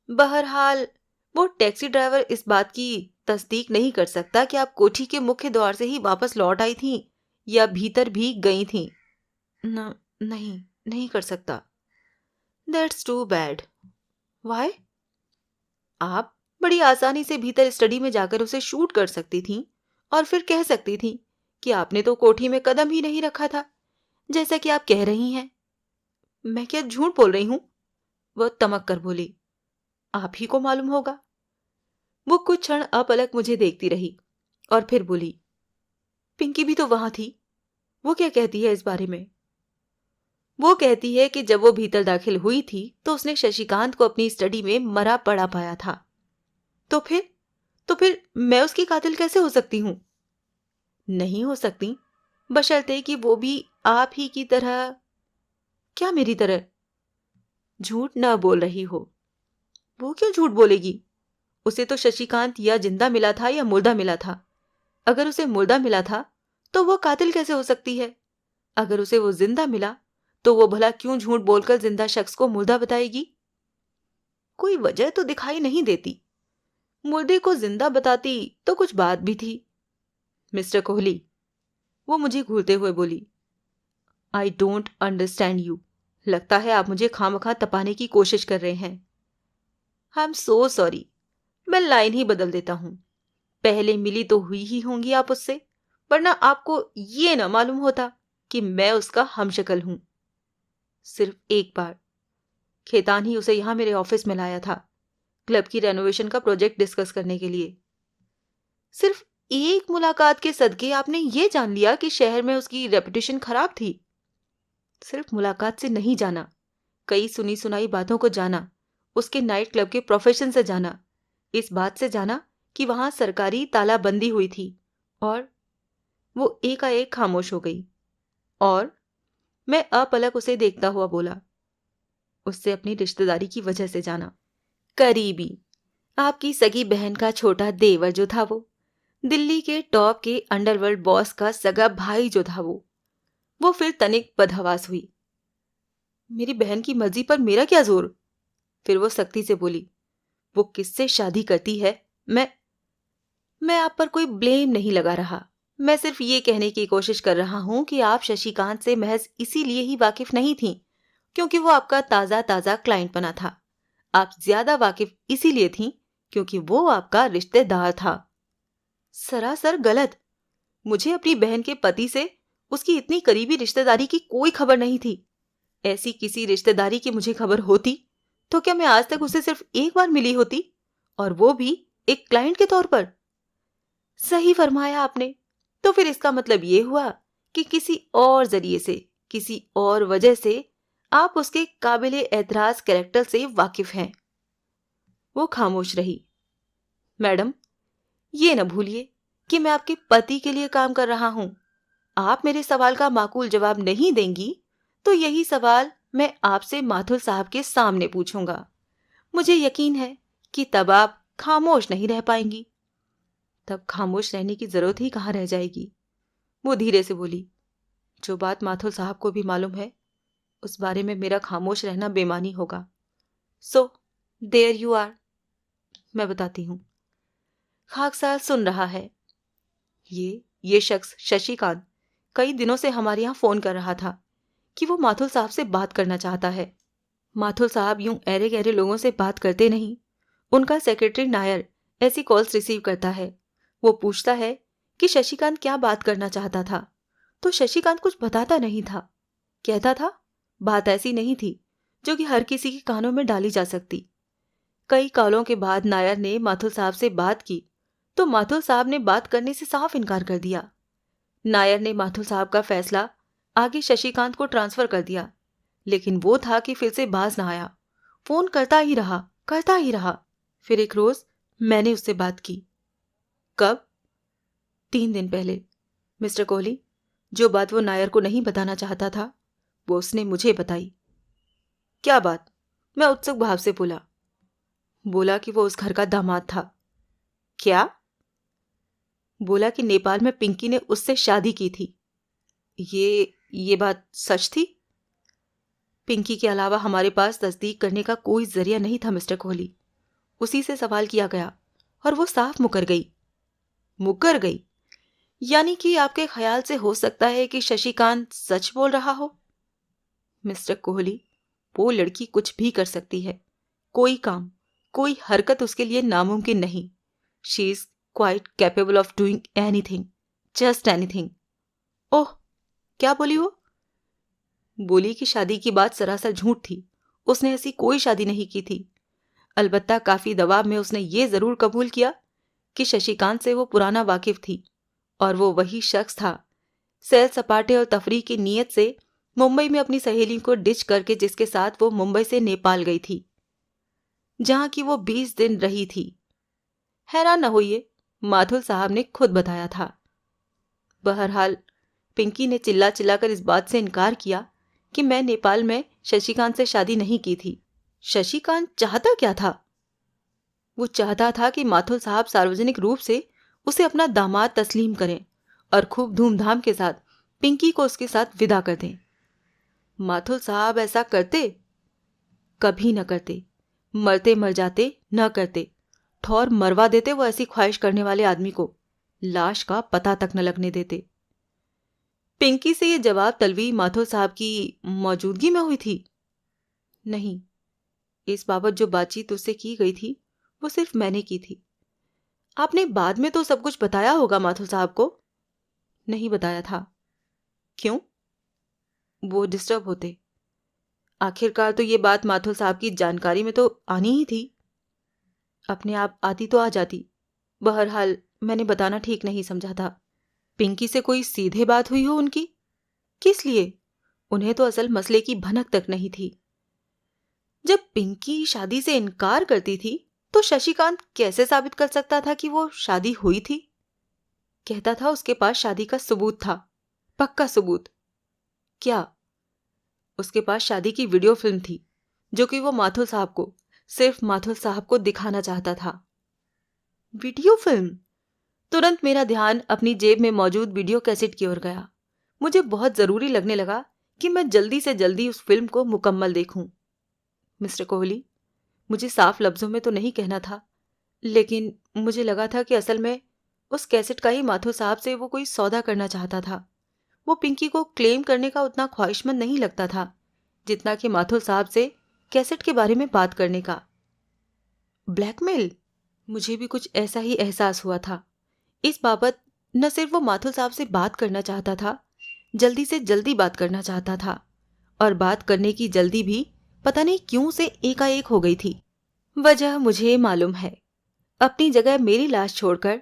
बहरहाल वो टैक्सी ड्राइवर इस बात की तस्दीक नहीं कर सकता कि आप कोठी के मुख्य द्वार से ही वापस लौट आई थीं या भीतर भी गई थीं। नहीं, नहीं कर सकता। That's too bad. वाई? आप बड़ी आसानी से भीतर स्टडी में जाकर उसे शूट कर सकती थीं और फिर कह सकती थीं कि आपने तो कोठी में कदम ही नहीं रखा था, जैसा कि आप कह रही हैं। मैं क्या झूठ बोल रही हूं? वह तमक कर बोली। आप ही को मालूम होगा। वो कुछ क्षण अपलक मुझे देखती रही और फिर बोली, पिंकी भी तो वहां थी। वो क्या कहती है इस बारे में? वो कहती है कि जब वो भीतर दाखिल हुई थी तो उसने शशिकांत को अपनी स्टडी में मरा पड़ा पाया था। तो फिर मैं उसकी कातिल कैसे हो सकती हूँ? नहीं हो सकती, बशर्ते कि वो भी आप ही की तरह। क्या मेरी तरह? झूठ न बोल रही हो। वो क्यों झूठ बोलेगी? उसे तो शशिकांत या जिंदा मिला था या मुर्दा मिला था। अगर उसे मुर्दा मिला था तो वो कातिल कैसे हो सकती है? अगर उसे वो जिंदा मिला तो वो भला क्यों झूठ बोलकर जिंदा शख्स को मुर्दा बताएगी? कोई वजह तो दिखाई नहीं देती। मुर्दे को जिंदा बताती तो कुछ बात भी थी। मिस्टर कोहली, वो मुझे घूरते हुए बोली, आई डोंट अंडरस्टैंड यू। लगता है आप मुझे खामखा तपाने की कोशिश कर रहे हैं। आई एम सो सॉरी, मैं लाइन ही बदल देता हूं। पहले मिली तो हुई ही होंगी आप उससे, वरना आपको ये ना मालूम होता कि मैं उसका हमशक्ल हूं। सिर्फ एक बार खेतान ही उसे यहां मेरे ऑफिस में लाया था, क्लब की रेनोवेशन का प्रोजेक्ट डिस्कस करने के लिए। सिर्फ एक मुलाकात के सदके आपने ये जान लिया कि शहर में उसकी रेपुटेशन खराब थी। सिर्फ मुलाकात से नहीं जाना, कई सुनी सुनाई बातों को जाना, उसके नाइट क्लब के प्रोफेशन से जाना, इस बात से जाना कि वहां सरकारी तालाबंदी हुई थी, और वो एकाएक खामोश हो गई। और मैं अपलक उसे देखता हुआ बोला, उससे अपनी रिश्तेदारी की वजह से जाना। करीबी, आपकी सगी बहन का छोटा देवर जो था, वो दिल्ली के टॉप के अंडरवर्ल्ड बॉस का सगा भाई जो था, वो फिर तनिक बदहवास हुई। मेरी बहन की मर्जी पर मेरा क्या जोर? फिर वो सख्ती से बोली, वो किससे शादी करती है, मैं आप पर कोई ब्लेम नहीं लगा रहा। मैं सिर्फ ये कहने की कोशिश कर रहा हूं कि आप शशिकांत से महज इसीलिए ही वाकिफ नहीं थीं क्योंकि वो आपका ताजा ताजा क्लाइंट बना था। आप ज्यादा वाकिफ इसीलिए थीं क्योंकि वो आपका रिश्तेदार था। सरासर गलत। मुझे अपनी बहन के पति से उसकी इतनी करीबी रिश्तेदारी की कोई खबर नहीं थी। ऐसी किसी रिश्तेदारी की मुझे खबर होती तो क्या मैं आज तक उसे सिर्फ एक बार मिली होती, और वो भी एक क्लाइंट के तौर पर? सही फरमाया आपने। तो फिर इसका मतलब ये हुआ कि किसी और जरिए से, किसी और वजह से आप उसके काबिले एतराज कैरेक्टर से वाकिफ हैं। वो खामोश रही। मैडम, ये न भूलिए कि मैं आपके पति के लिए काम कर रहा हूं। आप मेरे सवाल का माकूल जवाब नहीं देंगी तो यही सवाल मैं आपसे माथुर साहब के सामने पूछूंगा। मुझे यकीन है कि तब आप खामोश नहीं रह पाएंगी। तब खामोश रहने की जरूरत ही कहां रह जाएगी। वो धीरे से बोली, जो बात माथुर साहब को भी मालूम है, उस बारे में मेरा खामोश रहना बेमानी होगा। So there you are. मैं बताती हूं। खाकसार सुन रहा है। ये शख्स शशिकांत कई दिनों से हमारे यहां फोन कर रहा था कि वो माथुर साहब से बात करना चाहता है। माथुर साहब यूं ऐरे गहरे लोगों से बात करते नहीं। उनका सेक्रेटरी नायर ऐसी कॉल्स रिसीव करता है। वो पूछता है कि शशिकांत क्या बात करना चाहता था, तो शशिकांत कुछ बताता नहीं था। कहता था बात ऐसी नहीं थी जो कि हर किसी के कानों में डाली जा सकती। कई कॉलों के बाद नायर ने माथुर साहब से बात की तो माथुर साहब ने बात करने से साफ इनकार कर दिया। नायर ने माथुर साहब का फैसला आगे शशिकांत को ट्रांसफर कर दिया, लेकिन वो था कि फिर से बाज ना आया। फोन करता ही रहा। फिर एक रोज मैंने उससे बात की। कब? 3 दिन पहले। मिस्टर कोहली, जो बात वो नायर को नहीं बताना चाहता था वो उसने मुझे बताई। क्या बात? मैं उत्सुक भाव से बोला कि वो उस घर का दामाद था। क्या? बोला कि नेपाल में पिंकी ने उससे शादी की थी। ये बात सच थी? पिंकी के अलावा हमारे पास तस्दीक करने का कोई जरिया नहीं था मिस्टर कोहली। उसी से सवाल किया गया और वो साफ मुकर गई। यानी कि आपके ख्याल से हो सकता है कि शशिकांत सच बोल रहा हो? मिस्टर कोहली, वो लड़की कुछ भी कर सकती है। कोई काम, कोई हरकत उसके लिए नामुमकिन नहीं। She is quite capable of doing anything, just anything. Oh, क्या बोली वो? बोली कि शादी की बात सरासर झूठ थी। उसने ऐसी कोई शादी नहीं की थी। अलबत्ता काफी दबाव में उसने ये जरूर कबूल किया कि शशिकांत से वो पुराना वाकिफ थी और वो वही शख्स था। सैर सपाटे और तफरीह की नीयत से मुंबई में अपनी सहेली को डिच करके, जिसके साथ वो मुंबई से नेपाल गई थी, जहां की वो 20 दिन रही थी। हैरान न होइए, माथुर साहब ने खुद बताया था। बहरहाल पिंकी ने चिल्ला चिल्लाकर इस बात से इनकार किया कि मैं नेपाल में शशिकांत से शादी नहीं की थी। शशिकांत चाहता क्या था? वो चाहता था कि माथुर साहब सार्वजनिक रूप से उसे अपना दामाद तस्लीम करें और खूब धूमधाम के साथ पिंकी को उसके साथ विदा कर दें। माथुर साहब ऐसा करते? कभी न करते। मरते मर जाते, न करते। ठौर मरवा देते वो ऐसी ख्वाहिश करने वाले आदमी को। लाश का पता तक न लगने देते। पिंकी से ये जवाब तलवी माथुर साहब की मौजूदगी में हुई थी? नहीं, इस बाबत जो बातचीत उससे की गई थी वो सिर्फ मैंने की थी। आपने बाद में तो सब कुछ बताया होगा माथुर साहब को? नहीं बताया था। क्यों? वो डिस्टर्ब होते। आखिरकार तो ये बात माथुर साहब की जानकारी में तो आनी ही थी। अपने आप आती तो आ जाती। बहरहाल मैंने बताना ठीक नहीं समझा था। पिंकी से कोई सीधे बात हुई हो उनकी? किस लिए? उन्हें तो असल मसले की भनक तक नहीं थी। जब पिंकी शादी से इनकार करती थी तो शशिकांत कैसे साबित कर सकता था कि वो शादी हुई थी? कहता था उसके पास शादी का सबूत था, पक्का सबूत। क्या? उसके पास शादी की वीडियो फिल्म थी, जो कि वो माथुर साहब को, सिर्फ माथुर साहब को दिखाना चाहता था। Video film? तुरंत मेरा ध्यान अपनी जेब में मौजूद वीडियो कैसेट की ओर गया। मुझे बहुत जरूरी लगने लगा कि मैं जल्दी से जल्दी उस फिल्म को मुकम्मल देखूं। मिस्टर कोहली, मुझे साफ लफ्जों में तो नहीं कहना था, लेकिन मुझे लगा था कि असल में उस कैसेट का ही माथुर साहब से वो कोई सौदा करना चाहता था। वो पिंकी को क्लेम करने का उतना ख्वाहिशमंद नहीं लगता था जितना कि माथुर साहब से कैसेट के बारे में बात करने का। ब्लैकमेल? मुझे भी कुछ ऐसा ही एहसास हुआ था। इस बाबत न सिर्फ वो माथुर साहब से बात करना चाहता था, जल्दी से जल्दी बात करना चाहता था, और बात करने की जल्दी भी पता नहीं क्यों से एकाएक हो गई थी। वजह मुझे मालूम है। अपनी जगह मेरी लाश छोड़कर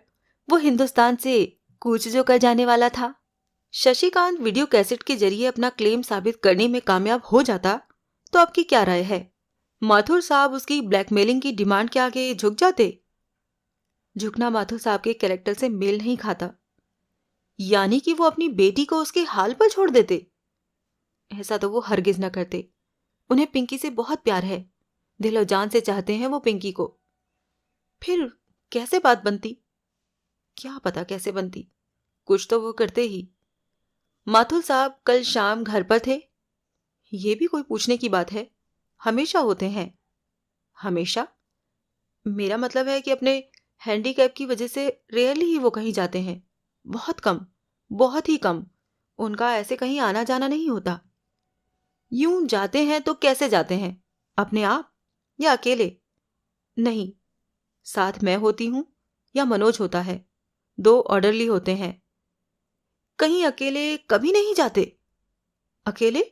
वो हिंदुस्तान से कूच जो कर जाने वाला था। शशिकांत वीडियो कैसेट के जरिए अपना क्लेम साबित करने में कामयाब हो जाता तो आपकी क्या राय है? माथुर साहब उसकी ब्लैकमेलिंग की डिमांड के आगे झुक जाते? झुकना माथुर साहब के कैरेक्टर से मेल नहीं खाता। यानी कि वो अपनी बेटी को उसके हाल पर छोड़ देते? ऐसा तो वो हरगिज न करते। उन्हें पिंकी से बहुत प्यार है, दिलो जान से चाहते हैं वो पिंकी को। फिर कैसे बात बनती? क्या पता कैसे बनती, कुछ तो वो करते ही। माथुर साहब कल शाम घर पर थे? ये भी कोई पूछने की बात है? हमेशा होते हैं। हमेशा? मेरा मतलब है कि अपने हैंडीकैप की वजह से रेयरली ही वो कहीं जाते हैं। बहुत कम, बहुत ही कम। उनका ऐसे कहीं आना जाना नहीं होता। यूं जाते हैं तो कैसे जाते हैं? अपने आप या अकेले? नहीं, साथ मैं होती हूं या मनोज होता है। 2 ऑर्डरली होते हैं। कहीं अकेले कभी नहीं जाते? अकेले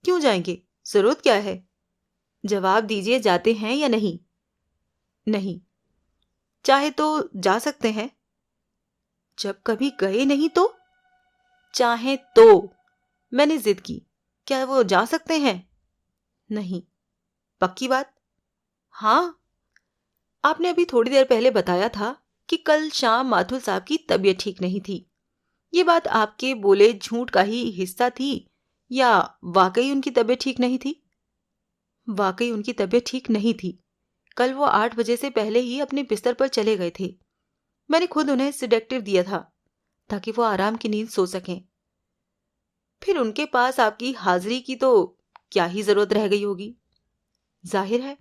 क्यों जाएंगे? जरूरत क्या है? जवाब दीजिए, जाते हैं या नहीं? नहीं। चाहे तो जा सकते हैं। जब कभी गए नहीं तो? चाहे तो। मैंने जिद की। क्या वो जा सकते हैं? नहीं। पक्की बात? हाँ। आपने अभी थोड़ी देर पहले बताया था कि कल शाम माथुर साहब की तबीयत ठीक नहीं थी। ये बात आपके बोले झूठ का ही हिस्सा थी या वाकई उनकी तबीयत ठीक नहीं थी? वाकई उनकी तबीयत ठीक नहीं थी। कल वो 8 बजे से पहले ही अपने बिस्तर पर चले गए थे। मैंने खुद उन्हें सिडेक्टिव दिया था ताकि वो आराम की नींद सो सकें। फिर उनके पास आपकी हाजिरी की तो क्या ही जरूरत रह गई होगी? जाहिर है।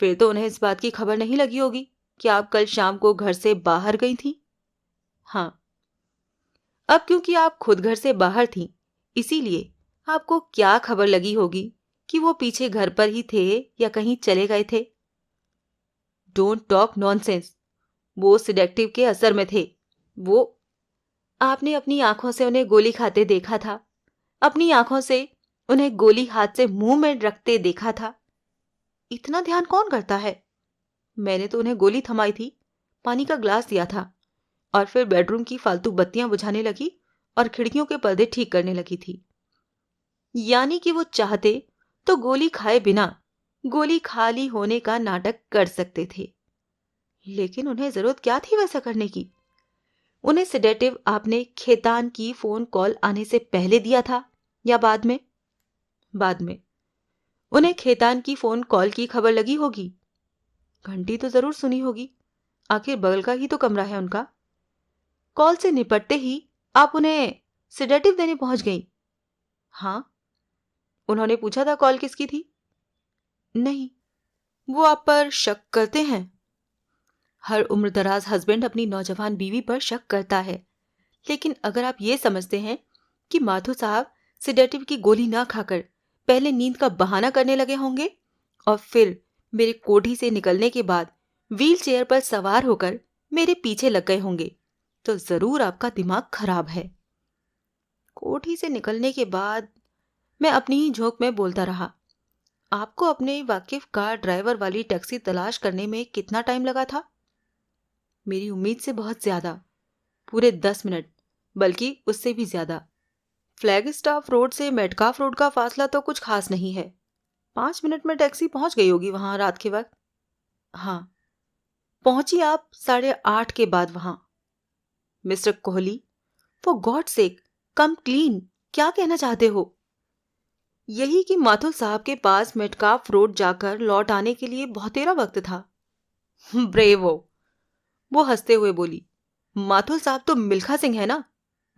फिर तो उन्हें इस बात की खबर नहीं लगी होगी कि आप कल शाम को घर से बाहर गई थी? हाँ। अब क्योंकि आप खुद घर से बाहर थीं, इसीलिए आपको क्या खबर लगी होगी कि वो पीछे घर पर ही थे या कहीं चले गए थे? Don't talk nonsense. वो सिडेक्टिव के असर में थे। वो आपने अपनी आंखों से उन्हें गोली खाते देखा था। अपनी आंखों से उन्हें गोली हाथ से मुंह में रखते देखा था। इतना ध्यान कौन करता है? मैंने तो उन्हें गोली थमाई थी, पानी का ग्लास दिया था और फिर बेडरूम की फालतू बत्तियां बुझाने लगी और खिड़कियों के पर्दे ठीक करने लगी थी। यानी कि वो चाहते तो गोली खाए बिना गोली खाली होने का नाटक कर सकते थे। लेकिन उन्हें जरूरत क्या थी वैसा करने की? उन्हें सेडेटिव आपने खेतान की फोन कॉल आने से पहले दिया था या बाद में? बाद में। उन्हें खेतान की फोन कॉल की खबर लगी होगी। घंटी तो जरूर सुनी होगी, आखिर बगल का ही तो कमरा है उनका। कॉल से निपटते ही आप उन्हें सेडेटिव देने पहुंच गई? हाँ। उन्होंने पूछा था कॉल किसकी थी? नहीं। वो आप पर शक करते हैं? हर उम्रदराज हस्बैंड अपनी नौजवान बीवी पर शक करता है, लेकिन अगर आप ये समझते हैं कि माथुर साहब सेडेटिव की गोली ना खाकर पहले नींद का बहाना करने लगे होंगे और फिर मेरे कोठी से निकलने के बाद व्हील चेयर पर सवार होकर मेरे पीछे लग गए होंगे, तो जरूर आपका दिमाग खराब है। कोठी से निकलने के बाद मैं अपनी ही झोंक में बोलता रहा, आपको अपने वाकिफ कार ड्राइवर वाली टैक्सी तलाश करने में कितना टाइम लगा था? मेरी उम्मीद से बहुत ज्यादा, पूरे 10 मिनट, बल्कि उससे भी ज्यादा। फ्लैग स्टाफ रोड से मेटकाफ रोड का फासला तो कुछ खास नहीं है। 5 मिनट में टैक्सी पहुंच गई होगी वहां रात के वक्त। हाँ। पहुंची आप 8:30 के बाद वहां। Mister Kohli, for God sake come clean, क्या कहना चाहते हो? यही कि माथुर साहब के पास मेटकाफ रोड जाकर लौट आने के लिए बहुतेरा वक्त था। ब्रेवो, वो हंसते हुए बोली, माथुर साहब तो मिल्खा सिंह है ना।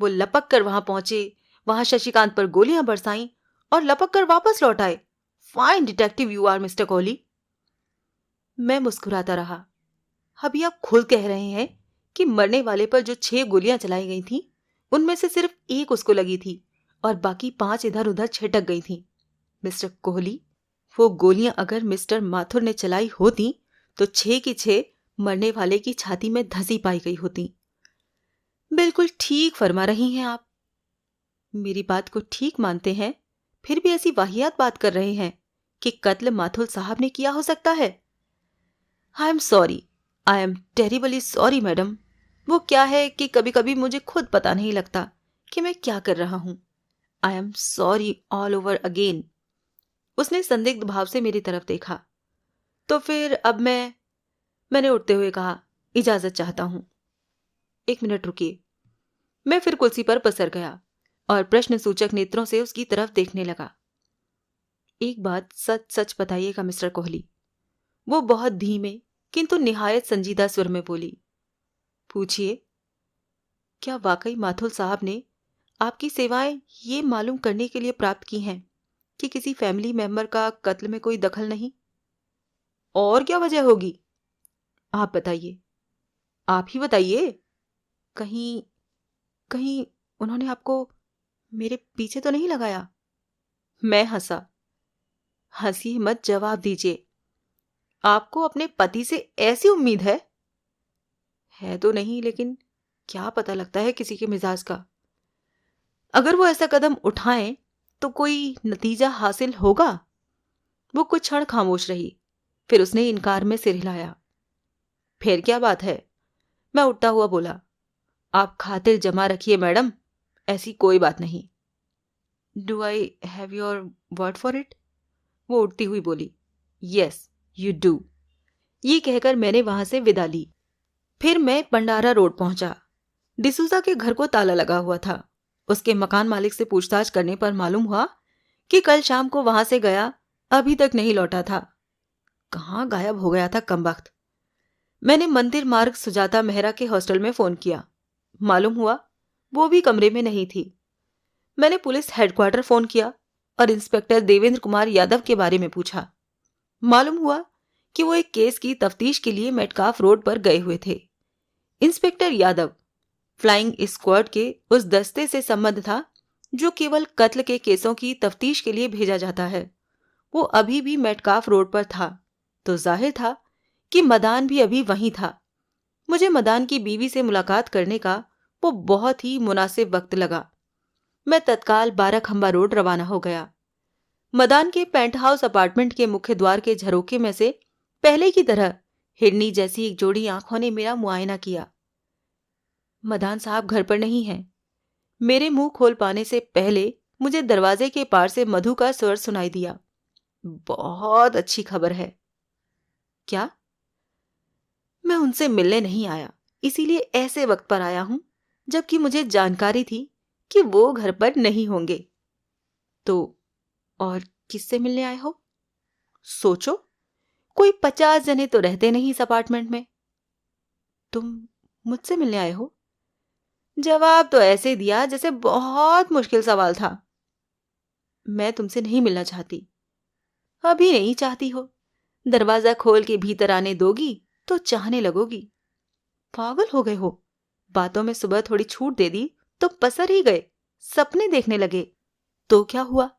वो लपक कर वहां पहुंचे, वहां शशिकांत पर गोलियां बरसाईं और लपक कर वापस लौट आए। Fine detective you are mister Kohli. मैं मुस्कुराता रहा। अभी आप खुद कह रहे हैं कि मरने वाले पर जो 6 गोलियां चलाई गई थीं, उनमें से सिर्फ एक उसको लगी थी और बाकी 5 इधर उधर छिटक गई थीं। मिस्टर कोहली, वो गोलियां अगर मिस्टर माथुर ने चलाई होती तो 6 की 6 मरने वाले की छाती में धंसी पाई गई होती। बिल्कुल ठीक फरमा रही हैं आप। मेरी बात को ठीक मानते हैं, फिर भी ऐसी वाहियात बात कर रहे हैं कि कत्ल माथुर साहब ने किया हो सकता है। I am sorry, I am terribly sorry madam. वो क्या है कि कभी कभी मुझे खुद पता नहीं लगता कि मैं क्या कर रहा हूं। I am sorry all over again. उसने संदिग्ध भाव से मेरी तरफ देखा। तो फिर अब मैंने उठते हुए कहा, इजाजत चाहता हूं। 1 मिनट रुकिए। मैं फिर कुर्सी पर पसर गया और प्रश्न सूचक नेत्रों से उसकी तरफ देखने लगा। एक बात सच सच बताइएगा मिस्टर कोहली, वो बहुत धीमे किंतु निहायत संजीदा स्वर में बोली। पूछिए। क्या वाकई माथुर साहब ने आपकी सेवाएं ये मालूम करने के लिए प्राप्त की हैं कि किसी फैमिली मेंबर का कत्ल में कोई दखल नहीं? और क्या वजह होगी? आप बताइए, आप ही बताइए। कहीं कहीं उन्होंने आपको मेरे पीछे तो नहीं लगाया? मैं हंसा। हंसी मत, जवाब दीजिए। आपको अपने पति से ऐसी उम्मीद है? है तो नहीं, लेकिन क्या पता लगता है किसी के मिजाज का। अगर वो ऐसा कदम उठाएं तो कोई नतीजा हासिल होगा। वो कुछ क्षण खामोश रही, फिर उसने इनकार में सिर हिलाया। फिर क्या बात है? मैं उठता हुआ बोला, आप खातिर जमा रखिए मैडम, ऐसी कोई बात नहीं। Do I have your word for it? वो उठती हुई बोली, यस यू डू। ये कहकर मैंने वहां से विदा ली। फिर मैं पंडारा रोड पहुंचा। डिसूजा के घर को ताला लगा हुआ था। उसके मकान मालिक से पूछताछ करने पर मालूम हुआ कि कल शाम को वहां से गया, अभी तक नहीं लौटा था। कहाँ गायब हो गया था कमबख्त। मैंने मंदिर मार्ग सुजाता मेहरा के हॉस्टल में फोन किया। मालूम हुआ वो भी कमरे में नहीं थी। मैंने पुलिस हेडक्वार्टर फोन किया और इंस्पेक्टर देवेंद्र कुमार यादव के बारे में पूछा। मालूम हुआ कि वो एक केस की तफ्तीश के लिए मेटकाफ रोड पर गए हुए थे। इंस्पेक्टर यादव फ्लाइंग स्क्वाड के उस दस्ते से संबंध था जो केवल कत्ल के केसों की तफ्तीश के लिए भेजा जाता है। वो अभी भी मेटकाफ रोड पर था, तो जाहिर था कि मदान भी अभी वहीं था। मुझे मदान की बीवी से मुलाकात करने का वो बहुत ही मुनासिब वक्त लगा। मैं तत्काल 12 खंबा रोड रवाना हो गया। मदान के पेंट हाउस अपार्टमेंट के मुख्य द्वार के झरोखे में से पहले की तरह हिरनी जैसी एक जोड़ी आंखों ने मेरा मुआयना किया। मदान साहब घर पर नहीं हैं। मेरे मुंह खोल पाने से पहले मुझे दरवाजे के पार से मधु का स्वर सुनाई दिया। बहुत अच्छी खबर है। क्या? मैं उनसे मिलने नहीं आया, इसीलिए ऐसे वक्त पर आया हूं, जबकि मुझे जानकारी थी कि वो घर पर नहीं होंगे। तो और किससे मिलने आए हो? सोचो, कोई 50 जने तो रहते नहीं इस अपार्टमेंट में। तुम मुझसे मिलने आए हो? जवाब तो ऐसे दिया जैसे बहुत मुश्किल सवाल था। मैं तुमसे नहीं मिलना चाहती। अभी नहीं चाहती हो? दरवाजा खोल के भीतर आने दोगी तो चाहने लगोगी। पागल हो गए हो? बातों में सुबह थोड़ी छूट दे दी तो पसर ही गए, सपने देखने लगे। तो क्या हुआ?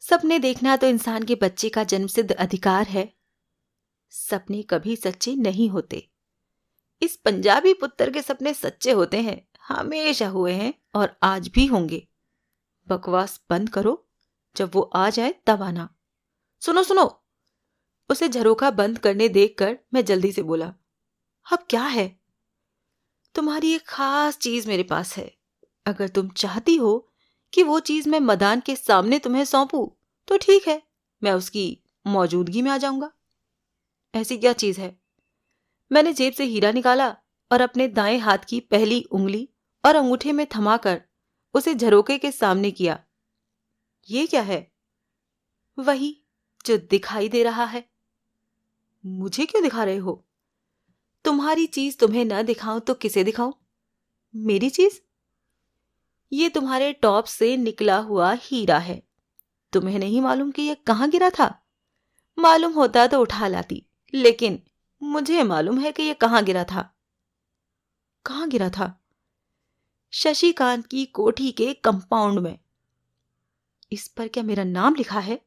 सपने देखना तो इंसान के बच्चे का जन्मसिद्ध अधिकार है। सपने कभी सच्चे नहीं होते। इस पंजाबी पुत्र के सपने सच्चे होते हैं, हमेशा हुए हैं और आज भी होंगे। बकवास बंद करो, जब वो आ जाए तब आना। सुनो सुनो, उसे झरोखा बंद करने देखकर मैं जल्दी से बोला, अब क्या है? तुम्हारी एक खास चीज मेरे पास है। अगर तुम चाहती हो कि वो चीज मैं मदान के सामने तुम्हें सौंपूं, तो ठीक है, मैं उसकी मौजूदगी में आ जाऊंगा। ऐसी क्या चीज है? मैंने जेब से हीरा निकाला और अपने दाएं हाथ की पहली उंगली और अंगूठे में थमाकर उसे झरोके के सामने किया। ये क्या है? वही जो दिखाई दे रहा है। मुझे क्यों दिखा रहे हो? तुम्हारी चीज तुम्हें न दिखाऊं तो किसे दिखाऊं? मेरी चीज? ये तुम्हारे टॉप से निकला हुआ हीरा है। तुम्हें नहीं मालूम कि यह कहाँ गिरा था? मालूम होता तो उठा लाती, लेकिन मुझे मालूम है कि यह कहाँ गिरा था। कहाँ गिरा था? शशिकांत की कोठी के कंपाउंड में। इस पर क्या मेरा नाम लिखा है?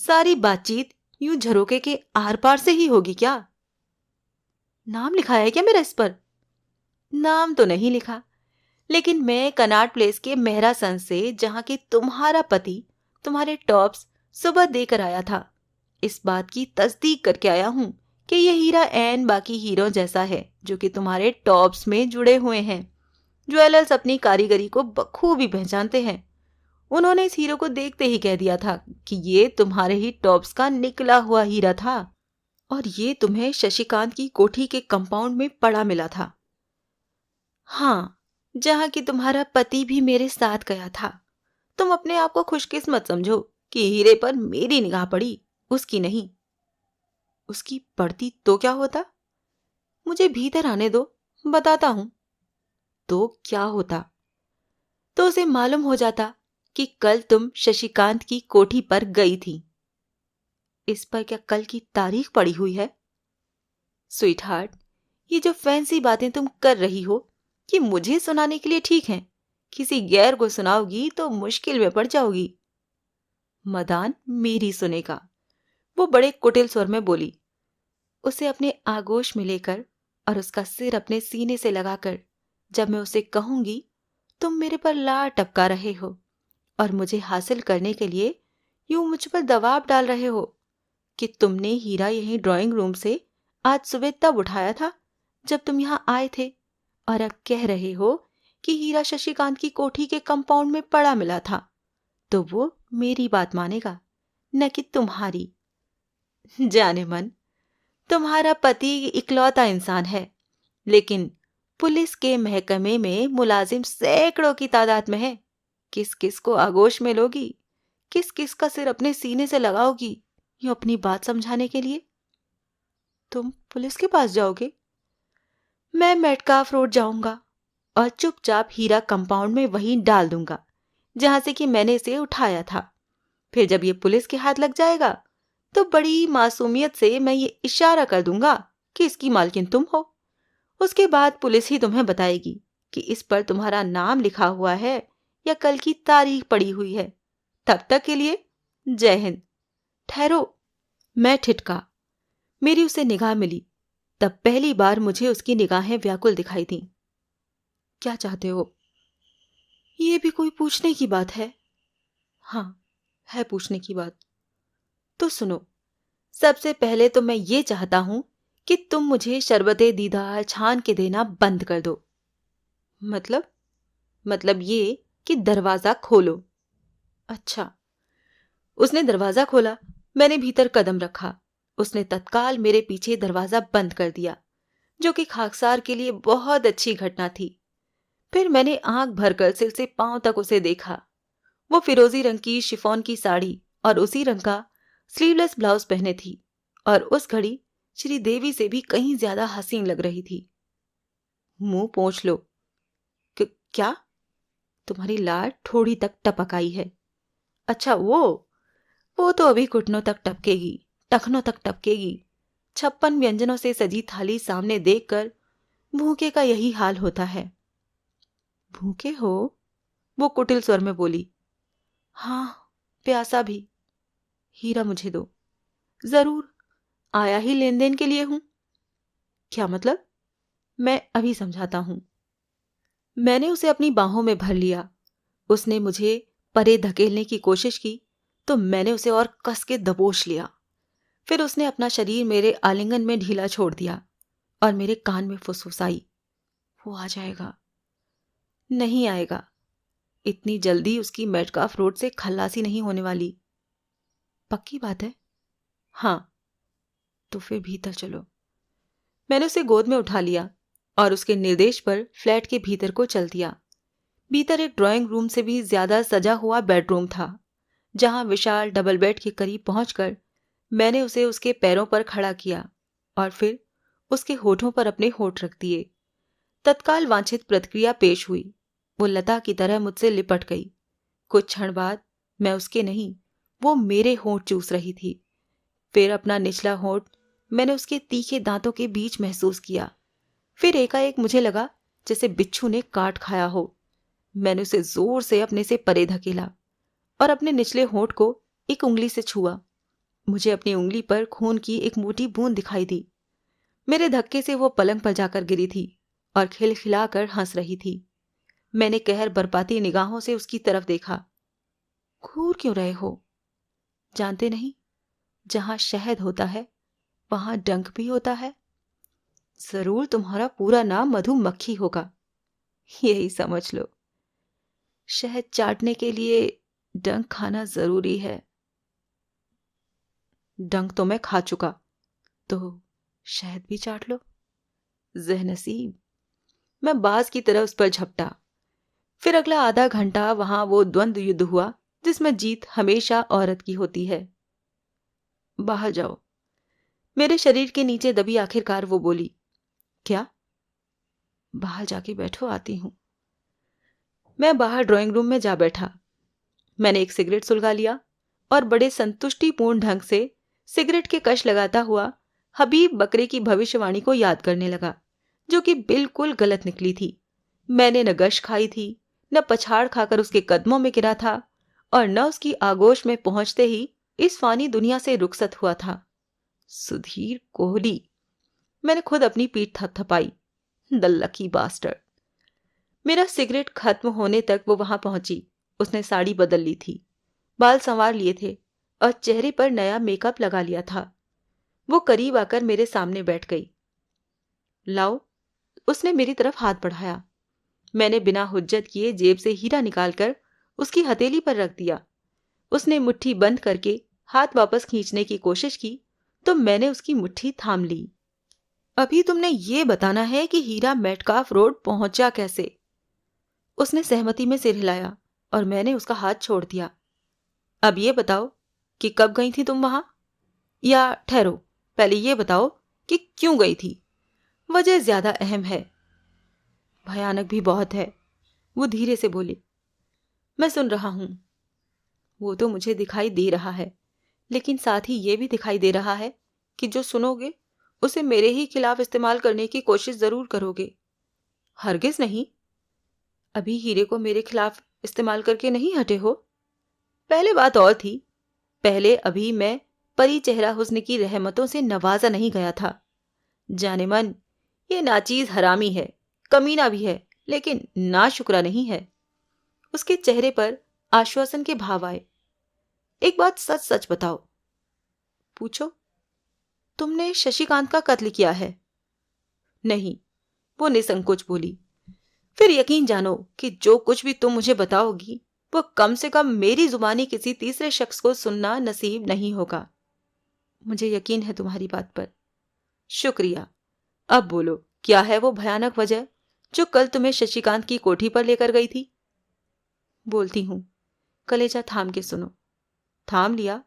सारी बातचीत यूं झरोके के आर पार से ही होगी क्या? नाम लिखा है क्या मेरा इस पर? नाम तो नहीं लिखा, लेकिन मैं कनाट प्लेस के मेहरा सन से, जहां के तुम्हारा पति तुम्हारे टॉप्स सुबह देकर आया था, इस बात की तस्दीक करके आया हूं कि यह हीरा ऐन बाकी हीरों जैसा है जो कि तुम्हारे टॉप्स में जुड़े हुए हैं। ज्वेलर्स अपनी कारीगरी को बखूबी पहचानते हैं। उन्होंने इस हीरो को देखते ही कह दिया था कि ये तुम्हारे ही टॉप्स का निकला हुआ हीरा था और ये तुम्हें शशिकांत की कोठी के कंपाउंड में पड़ा मिला था। हाँ, जहां कि तुम्हारा पति भी मेरे साथ गया था। तुम अपने आप को खुशकिस्मत समझो कि हीरे पर मेरी निगाह पड़ी, उसकी नहीं। उसकी पड़ती तो क्या होता? मुझे भीतर आने दो, बताता हूं। तो क्या होता? तो उसे मालूम हो जाता कि कल तुम शशिकांत की कोठी पर गई थी। इस पर क्या कल की तारीख पड़ी हुई है? स्वीट हार्ट, ये जो फैंसी बातें तुम कर रही हो, ये मुझे सुनाने के लिए ठीक हैं। किसी गैर को सुनाओगी तो मुश्किल में पड़ जाओगी। मदान मेरी सुनेगा, वो बड़े कुटिल स्वर में बोली। उसे अपने आगोश में लेकर और उसका सिर अपने सीने से लगाकर जब मैं उसे कहूंगी, तुम मेरे पर लार टपका रहे हो और मुझे हासिल करने के लिए यूं मुझ पर दबाव डाल रहे हो कि तुमने हीरा यहीं ड्राइंग रूम से आज सुबह तब उठाया था जब तुम यहाँ आए थे, और अब कह रहे हो कि हीरा शशिकांत की कोठी के कंपाउंड में पड़ा मिला था, तो वो मेरी बात मानेगा, न कि तुम्हारी। जाने मन, तुम्हारा पति इकलौता इंसान है, लेकिन पुलिस के महकमे में मुलाजिम सैकड़ों की तादाद में है। किस किस को आगोश में लोगी? किस किस का सिर अपने सीने से लगाओगी यूं अपनी बात समझाने के लिए? तुम पुलिस के पास जाओगे? मैं मेटकाफ रोड जाऊंगा और चुपचाप हीरा कंपाउंड में वहीं डाल दूंगा जहां से कि मैंने इसे उठाया था। फिर जब ये पुलिस के हाथ लग जाएगा तो बड़ी मासूमियत से मैं ये इशारा कर दूंगा कि इसकी मालकिन तुम हो। उसके बाद पुलिस ही तुम्हें बताएगी कि इस पर तुम्हारा नाम लिखा हुआ है या कल की तारीख पड़ी हुई है। तब तक के लिए जय हिंद। ठहरो। मैं ठिठका। मेरी उसे निगाह मिली, तब पहली बार मुझे उसकी निगाहें व्याकुल दिखाई थीं। क्या चाहते हो? ये भी कोई पूछने की बात है? हाँ, है पूछने की बात। तो सुनो, सबसे पहले तो मैं ये चाहता हूं कि तुम मुझे शरबते दीदार छान के देना बंद कर दो। मतलब ये कि दरवाजा खोलो। अच्छा। उसने दरवाजा खोला। मैंने भीतर कदम रखा। उसने तत्काल मेरे पीछे दरवाजा बंद कर दिया, जो कि खाकसार के लिए बहुत अच्छी घटना थी। फिर मैंने आंख भरकर सिर से पांव तक उसे देखा। वो फिरोजी रंग की शिफॉन की साड़ी और उसी रंग का स्लीवलेस ब्लाउज पहने थी और उस घड़ी श्रीदेवी से भी कहीं ज्यादा हसीन लग रही थी। मुंह पोंछ लो। क्या? तुम्हारी लार थोड़ी तक टपक आई है। अच्छा, वो तो अभी घुटनों तक टपकेगी, टखनों तक टपकेगी। 56 व्यंजनों से सजी थाली सामने देखकर भूखे का यही हाल होता है। भूखे हो? वो कुटिल स्वर में बोली। हाँ, प्यासा भी। हीरा मुझे दो। जरूर, आया ही लेन देन के लिए हूं। क्या मतलब? मैं अभी समझाता हूं। मैंने उसे अपनी बाहों में भर लिया। उसने मुझे परे धकेलने की कोशिश की तो मैंने उसे और कस के दबोच लिया। फिर उसने अपना शरीर मेरे आलिंगन में ढीला छोड़ दिया और मेरे कान में फुसफुसाई। वो आ जाएगा। नहीं आएगा। इतनी जल्दी उसकी मेटकाफ रोड से खल्लासी नहीं होने वाली। पक्की बात है? हाँ। तो फिर भीतर चलो। मैंने उसे गोद में उठा लिया और उसके निर्देश पर फ्लैट के भीतर को चल दिया। भीतर एक ड्राइंग रूम से भी ज्यादा सजा हुआ बेडरूम था, जहां विशाल डबल बेड के करीब पहुंचकर मैंने उसे उसके पैरों पर खड़ा किया और फिर उसके होठों पर अपने होठ रख दिए। तत्काल वांछित प्रतिक्रिया पेश हुई। वो लता की तरह मुझसे लिपट गई। कुछ क्षण बाद मैं उसके नहीं, वो मेरे होंठ चूस रही थी। फिर अपना निचला होंठ मैंने उसके तीखे दांतों के बीच महसूस किया। फिर एकाएक मुझे लगा जैसे बिच्छू ने काट खाया हो। मैंने उसे जोर से अपने से परे धकेला और अपने निचले होंठ को एक उंगली से छुआ। मुझे अपनी उंगली पर खून की एक मोटी बूंद दिखाई दी। मेरे धक्के से वो पलंग पर जाकर गिरी थी और खिलखिलाकर हंस रही थी। मैंने कहर बरपाती निगाहों से उसकी तरफ देखा। घूर क्यों रहे हो? जानते नहीं, जहां शहद होता है वहां डंक भी होता है। जरूर तुम्हारा पूरा नाम मधुमक्खी होगा। यही समझ लो। शहद चाटने के लिए डंक खाना जरूरी है। डंक तो मैं खा चुका, तो शहद भी चाट लो। ज़हनसीब। मैं बाज की तरह उस पर झपटा। फिर अगला आधा घंटा वहां वो द्वंद्व युद्ध हुआ जिसमें जीत हमेशा औरत की होती है। बाहर जाओ। मेरे शरीर के नीचे दबी आखिरकार वो बोली। क्या? बाहर जाके बैठो, आती हूं। मैं बाहर ड्राइंग रूम में जा बैठा। मैंने एक सिगरेट सुलगा लिया और बड़े संतुष्टिपूर्ण ढंग से सिगरेट के कश लगाता हुआ हबीब बकरे की भविष्यवाणी को याद करने लगा, जो कि बिल्कुल गलत निकली थी। मैंने न गश खाई थी, न पछाड़ खाकर उसके कदमों में गिरा था और न उसकी आगोश में पहुंचते ही इस फानी दुनिया से रुखसत हुआ था। सुधीर कोहली। मैंने खुद अपनी पीठ थपथपाई। The lucky bastard. मेरा सिगरेट खत्म होने तक वो वहां पहुंची। उसने साड़ी बदल ली थी, बाल संवार लिए थे और चेहरे पर नया मेकअप लगा लिया था। वो करीब आकर मेरे सामने बैठ गई। लाओ। उसने मेरी तरफ हाथ बढ़ाया। मैंने बिना हुज्जत किए जेब से हीरा निकालकर उसकी हथेली पर रख दिया। उसने मुट्ठी बंद करके हाथ वापस खींचने की कोशिश की तो मैंने उसकी मुट्ठी थाम ली। अभी तुमने ये बताना है कि हीरा मेटकाफ रोड पहुंचा कैसे? उसने सहमति में सिर हिलाया और मैंने उसका हाथ छोड़ दिया। अब ये बताओ कि कब गई थी तुम वहां? या ठहरो, पहले ये बताओ कि क्यों गई थी। वजह ज्यादा अहम है। भयानक भी बहुत है। वो धीरे से बोली। मैं सुन रहा हूं। वो तो मुझे दिखाई दे रहा है, लेकिन साथ ही ये भी दिखाई दे रहा है कि जो सुनोगे उसे मेरे ही खिलाफ इस्तेमाल करने की कोशिश जरूर करोगे। हरगिज नहीं। अभी हीरे को मेरे खिलाफ इस्तेमाल करके नहीं हटे हो। पहले बात और थी। पहले अभी मैं परी चेहरा हुस्न की रहमतों से नवाजा नहीं गया था। जाने मन, ये नाचीज हरामी है, कमीना भी है, लेकिन नाशुक्रा नहीं है। उसके चेहरे पर आश्वासन के भाव आए। एक बात सच सच बताओ। पूछो। तुमने शशिकांत का कत्ल किया है? नहीं, वो निसंकोच बोली। फिर यकीन जानो कि जो कुछ भी तुम मुझे बताओगी वो कम से कम मेरी जुबानी किसी तीसरे शख्स को सुनना नसीब नहीं होगा। मुझे यकीन है तुम्हारी बात पर। शुक्रिया। अब बोलो, क्या है वो भयानक वजह जो कल तुम्हें शशिकांत की कोठी पर लेकर गई थी? बोलती हूँ, कलेजा थाम के सुनो। थाम लिया।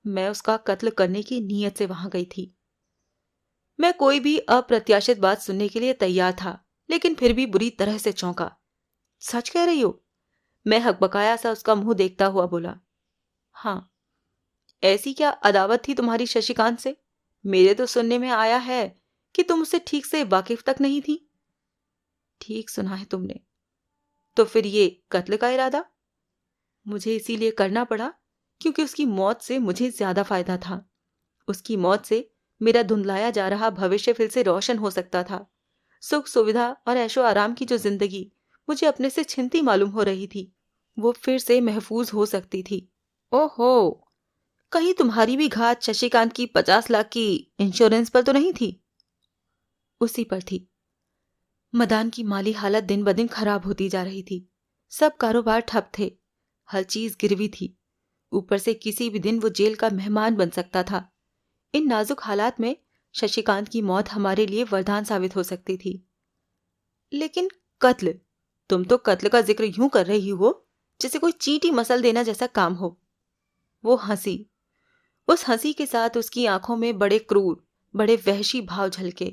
मैं उसका कत्ल करने की नीयत से वहां गई थी। मैं कोई भी अप्रत्याशित बात सुनने के लिए तैयार था, लेकिन फिर भी बुरी तरह से चौंका। सच कह रही हो? मैं हकबकाया सा उसका मुंह देखता हुआ बोला। हाँ। ऐसी क्या अदावत थी तुम्हारी शशिकांत से? मेरे तो सुनने में आया है कि तुम उससे ठीक से वाकिफ तक नहीं थी। ठीक सुना है तुमने। तो फिर ये कत्ल का इरादा? मुझे इसीलिए करना पड़ा क्योंकि उसकी मौत से मुझे ज्यादा फायदा था। उसकी मौत से मेरा धुंधलाया जा रहा भविष्य फिर से रोशन हो सकता था। सुख सुविधा और ऐशो आराम की जो जिंदगी मुझे अपने से छिनती मालूम हो रही थी, वो फिर से महफूज हो सकती थी। ओहो, कहीं तुम्हारी भी घात शशिकांत की 50 लाख की इंश्योरेंस पर तो नहीं थी? उसी पर थी। मदान की माली हालत दिन ब दिन खराब होती जा रही थी। सब कारोबार ठप थे। हर चीज गिरवी थी। ऊपर से किसी भी दिन वो जेल का मेहमान बन सकता था। इन नाजुक हालात में शशिकांत की मौत हमारे लिए वरदान साबित हो सकती थी। लेकिन कत्ल, तुम तो कत्ल का जिक्र यूं कर रही हो जैसे कोई चींटी मसल देना जैसा काम हो। वो हंसी। उस हंसी के साथ उसकी आंखों में बड़े क्रूर, बड़े वहशी भाव झलके।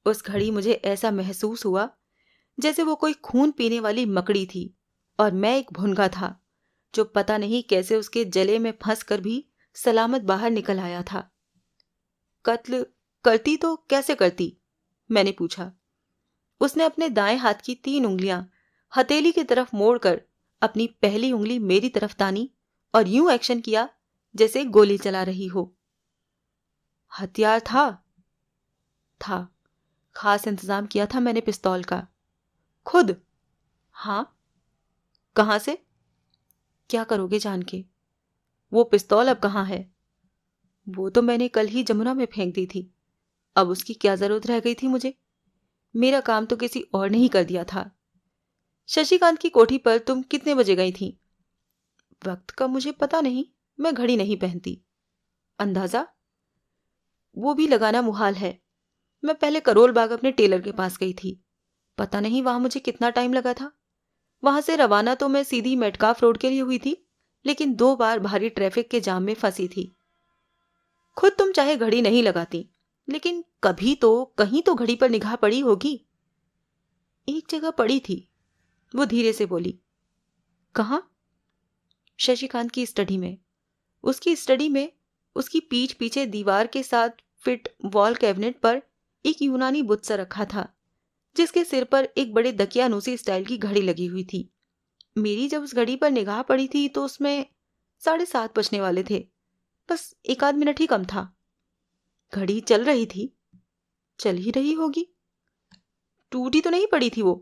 उस घड़ी मुझे ऐसा महसूस हुआ जैसे वो कोई खून पीने वाली मकड़ी थी और मैं एक भुनगा था जो पता नहीं कैसे उसके जले में फंस कर भी सलामत बाहर निकल आया था। कत्ल करती तो कैसे करती? मैंने पूछा। उसने अपने दाएं हाथ की 3 उंगलियां हथेली की तरफ मोड़कर अपनी पहली उंगली मेरी तरफ तानी और यूं एक्शन किया जैसे गोली चला रही हो। हथियार था? था। खास इंतजाम किया था मैंने पिस्तौल का। खुद? हाँ। कहां से? क्या करोगे जान के? वो पिस्तौल अब कहां है? वो तो मैंने कल ही जमुना में फेंक दी थी। अब उसकी क्या जरूरत रह गई थी मुझे? मेरा काम तो किसी और ने ही कर दिया था। शशिकांत की कोठी पर तुम कितने बजे गई थी? वक्त का मुझे पता नहीं, मैं घड़ी नहीं पहनती। अंदाजा? वो भी लगाना मुहाल है। मैं पहले करोल बाग अपने टेलर के पास गई थी। पता नहीं वहां मुझे कितना टाइम लगा था। वहां से रवाना तो मैं सीधी मेटकाफ रोड के लिए हुई थी, लेकिन 2 बार भारी ट्रैफिक के जाम में फंसी थी। खुद तुम चाहे घड़ी नहीं लगाती, लेकिन कभी तो कहीं तो घड़ी पर निगाह पड़ी होगी। एक जगह पड़ी थी, वो धीरे से बोली। कहाँ? शशिकांत की स्टडी में। उसकी स्टडी में उसकी पीठ पीछे दीवार के साथ फिट वॉल कैबिनेट पर एक यूनानी बुत सा रखा था, जिसके सिर पर एक बड़े दकियानूसी स्टाइल की घड़ी लगी हुई थी। मेरी जब उस घड़ी पर निगाह पड़ी थी तो उसमें 7:30 बजने वाले थे। बस 1 आध मिनट ही कम था। घड़ी चल रही थी। चल ही रही होगी। टूटी तो नहीं पड़ी थी वो।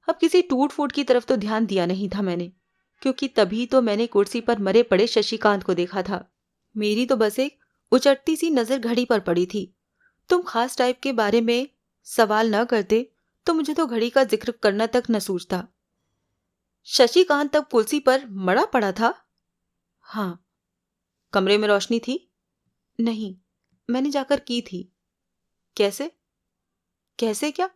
अब किसी टूट फूट की तरफ तो ध्यान दिया नहीं था मैंने, क्योंकि तभी तो मैंने कुर्सी पर मरे पड़े शशिकांत को देखा था। मेरी तो बस एक उचटती सी नजर घड़ी पर पड़ी थी। तुम खास टाइप के बारे में सवाल न करते तो मुझे तो घड़ी का जिक्र करना तक न सूझता। शशिकांत तब कुर्सी पर मड़ा पड़ा था? हाँ। कमरे में रोशनी थी? नहीं, मैंने जाकर की थी। कैसे? कैसे क्या?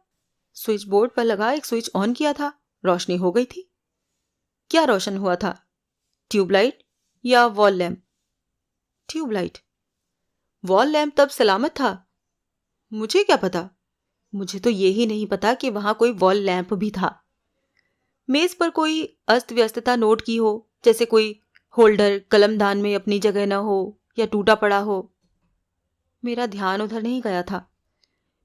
स्विच बोर्ड पर लगा एक स्विच ऑन किया था, रोशनी हो गई थी। क्या रोशन हुआ था? ट्यूबलाइट या wall lamp? Tubelight. Wall lamp तब सलामत था? मुझे क्या पता। मुझे तो ये ही नहीं पता कि वहां कोई वॉल लैंप भी था। मेज पर कोई अस्त व्यस्तता नोट की हो, जैसे कोई होल्डर कलमदान में अपनी जगह न हो या टूटा पड़ा हो। मेरा ध्यान उधर नहीं गया था।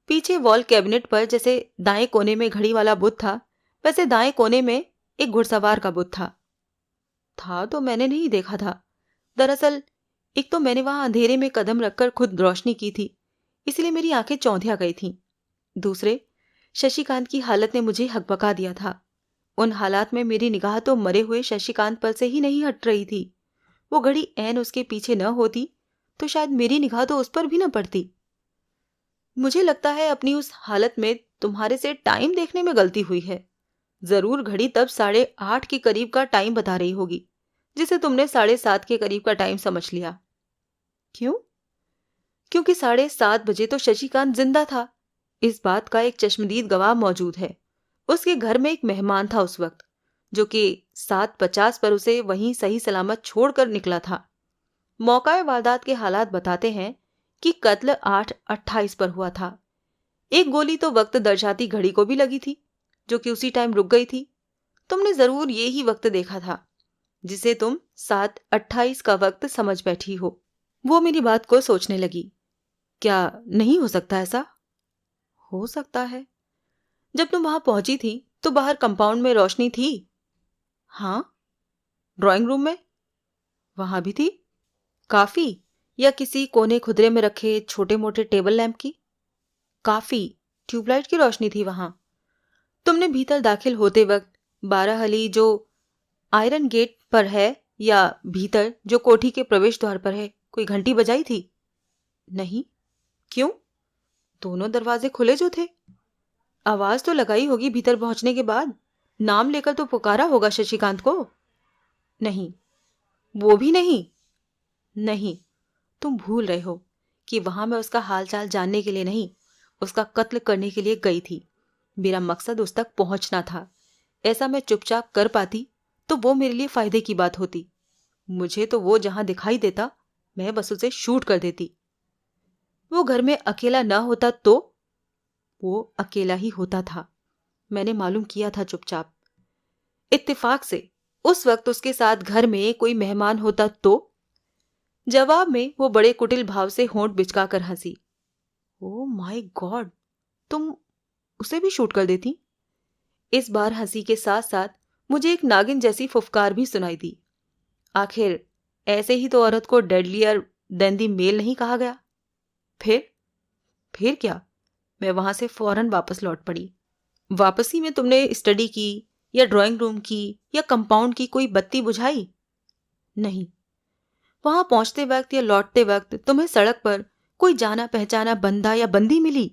पीछे वॉल कैबिनेट पर जैसे दाएं कोने में घड़ी वाला बुत था, वैसे दाएं कोने में एक घुड़सवार का बुत था तो मैंने नहीं देखा था। दरअसल एक तो मैंने वहां अंधेरे में कदम रखकर खुद रोशनी की थी, इसलिए मेरी आंखें चौंधिया गई थीं। दूसरे, शशिकांत की हालत ने मुझे हकबका दिया था। उन हालात में मेरी निगाह तो मरे हुए शशिकांत पर से ही नहीं हट रही थी। वो घड़ी ऐन उसके पीछे न होती तो शायद मेरी निगाह तो उस पर भी न पड़ती। मुझे लगता है अपनी उस हालत में तुम्हारे से टाइम देखने में गलती हुई है। जरूर घड़ी तब 8:30 के करीब का टाइम बता रही होगी, जिसे तुमने 7:30 के करीब का टाइम समझ लिया। क्यों? क्योंकि 7:30 बजे तो शशिकांत जिंदा था। इस बात का एक चश्मदीद गवाह मौजूद है। उसके घर में एक मेहमान था उस वक्त, जो कि 7:50 पर उसे वहीं सही सलामत छोड़कर निकला था। मौका वारदात के हालात बताते हैं कि कत्ल 8:28 पर हुआ था। एक गोली तो वक्त दर्शाती घड़ी को भी लगी थी, जो कि उसी टाइम रुक गई थी। तुमने जरूर ये ही वक्त देखा था, जिसे तुम 7:28 का वक्त समझ बैठी हो। वो मेरी बात को सोचने लगी। क्या नहीं हो सकता ऐसा? हो सकता है। जब तुम वहां पहुंची थी तो बाहर कंपाउंड में रोशनी थी? हाँ। ड्राइंग रूम में? वहां भी थी। काफी? या किसी कोने खुदरे में रखे छोटे मोटे टेबल लैंप की? काफी। ट्यूबलाइट की रोशनी थी वहां। तुमने भीतर दाखिल होते वक्त बाराहली जो आयरन गेट पर है या भीतर जो कोठी के प्रवेश द्वार पर है कोई घंटी बजाई थी? नहीं। क्यों? दोनों दरवाजे खुले जो थे। आवाज तो लगाई होगी भीतर पहुंचने के बाद। नाम लेकर तो पुकारा होगा शशिकांत को। नहीं। वो भी नहीं? नहीं। तुम भूल रहे हो कि वहां मैं उसका हालचाल जानने के लिए नहीं, उसका कत्ल करने के लिए गई थी। मेरा मकसद उस तक पहुंचना था। ऐसा मैं चुपचाप कर पाती तो वो मेरे लिए फायदे की बात होती। मुझे तो वो जहां दिखाई देता मैं बस उसे शूट कर देती। वो घर में अकेला न होता तो? वो अकेला ही होता था। मैंने मालूम किया था चुपचाप। इत्तेफाक से उस वक्त उसके साथ घर में कोई मेहमान होता तो? जवाब में वो बड़े कुटिल भाव से होंठ बिचकाकर हंसी। ओ माय गॉड, तुम उसे भी शूट कर देती? इस बार हंसी के साथ साथ मुझे एक नागिन जैसी फुफकार भी सुनाई दी। आखिर ऐसे ही तो औरत को डेडलियर देन दी मेल नहीं कहा गया। फिर क्या? मैं वहां से फौरन वापस लौट पड़ी। वापसी में तुमने स्टडी की या ड्राइंग रूम की या कंपाउंड की कोई बत्ती बुझाई? नहीं। वहां पहुंचते वक्त या लौटते वक्त तुम्हें सड़क पर कोई जाना पहचाना बंदा या बंदी मिली?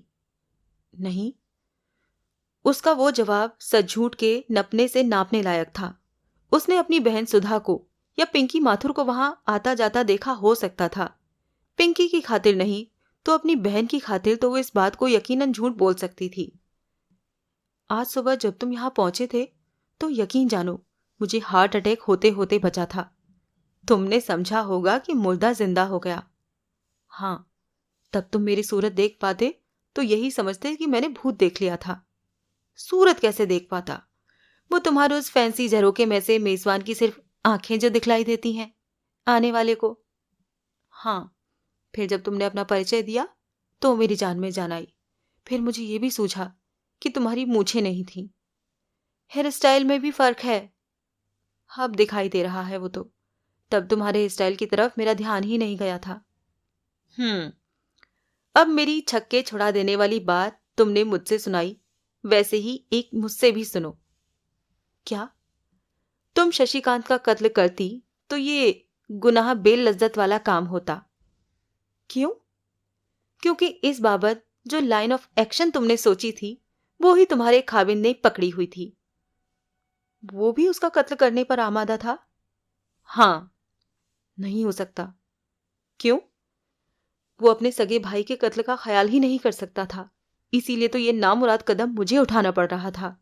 नहीं। उसका वो जवाब सच झूठ के नपने से नापने लायक था। उसने अपनी बहन सुधा को या पिंकी माथुर को वहां आता जाता देखा हो सकता था। पिंकी की खातिर नहीं तो अपनी बहन की खातिर तो वो इस बात को यकीनन झूठ बोल सकती थी। आज सुबह जब तुम यहां पहुंचे थे तो यकीन जानो मुझे हार्ट अटैक होते होते बचा था। तुमने समझा होगा कि मुर्दा जिंदा हो गया। हाँ, तब तुम मेरी सूरत देख पाते तो यही समझते कि मैंने भूत देख लिया था। सूरत कैसे देख पाता? वो तुम्हारे उस फैंसी झरोके में से मेजबान की सिर्फ आंखें जो दिखलाई देती हैं आने वाले को। हाँ, फिर जब तुमने अपना परिचय दिया तो मेरी जान में जान आई। फिर मुझे ये भी सूझा कि तुम्हारी मूछें नहीं थी। हेयर स्टाइल में भी फर्क है। अब दिखाई दे रहा है वो तो। तब तुम्हारे हेयर स्टाइल की तरफ मेरा ध्यान ही नहीं गया था। अब मेरी छक्के छुड़ा देने वाली बात तुमने मुझसे सुनाई, वैसे ही एक मुझसे भी सुनो। क्या? तुम शशिकांत का कत्ल करती तो ये गुनाह बेलज्जत वाला काम होता। क्यों? क्योंकि इस बाबत जो लाइन ऑफ एक्शन तुमने सोची थी वो ही तुम्हारे खाविंद ने पकड़ी हुई थी। वो भी उसका कत्ल करने पर आमादा था? हाँ। नहीं हो सकता। क्यों? वो अपने सगे भाई के कत्ल का ख्याल ही नहीं कर सकता था, इसीलिए तो ये नामुराद कदम मुझे उठाना पड़ रहा था।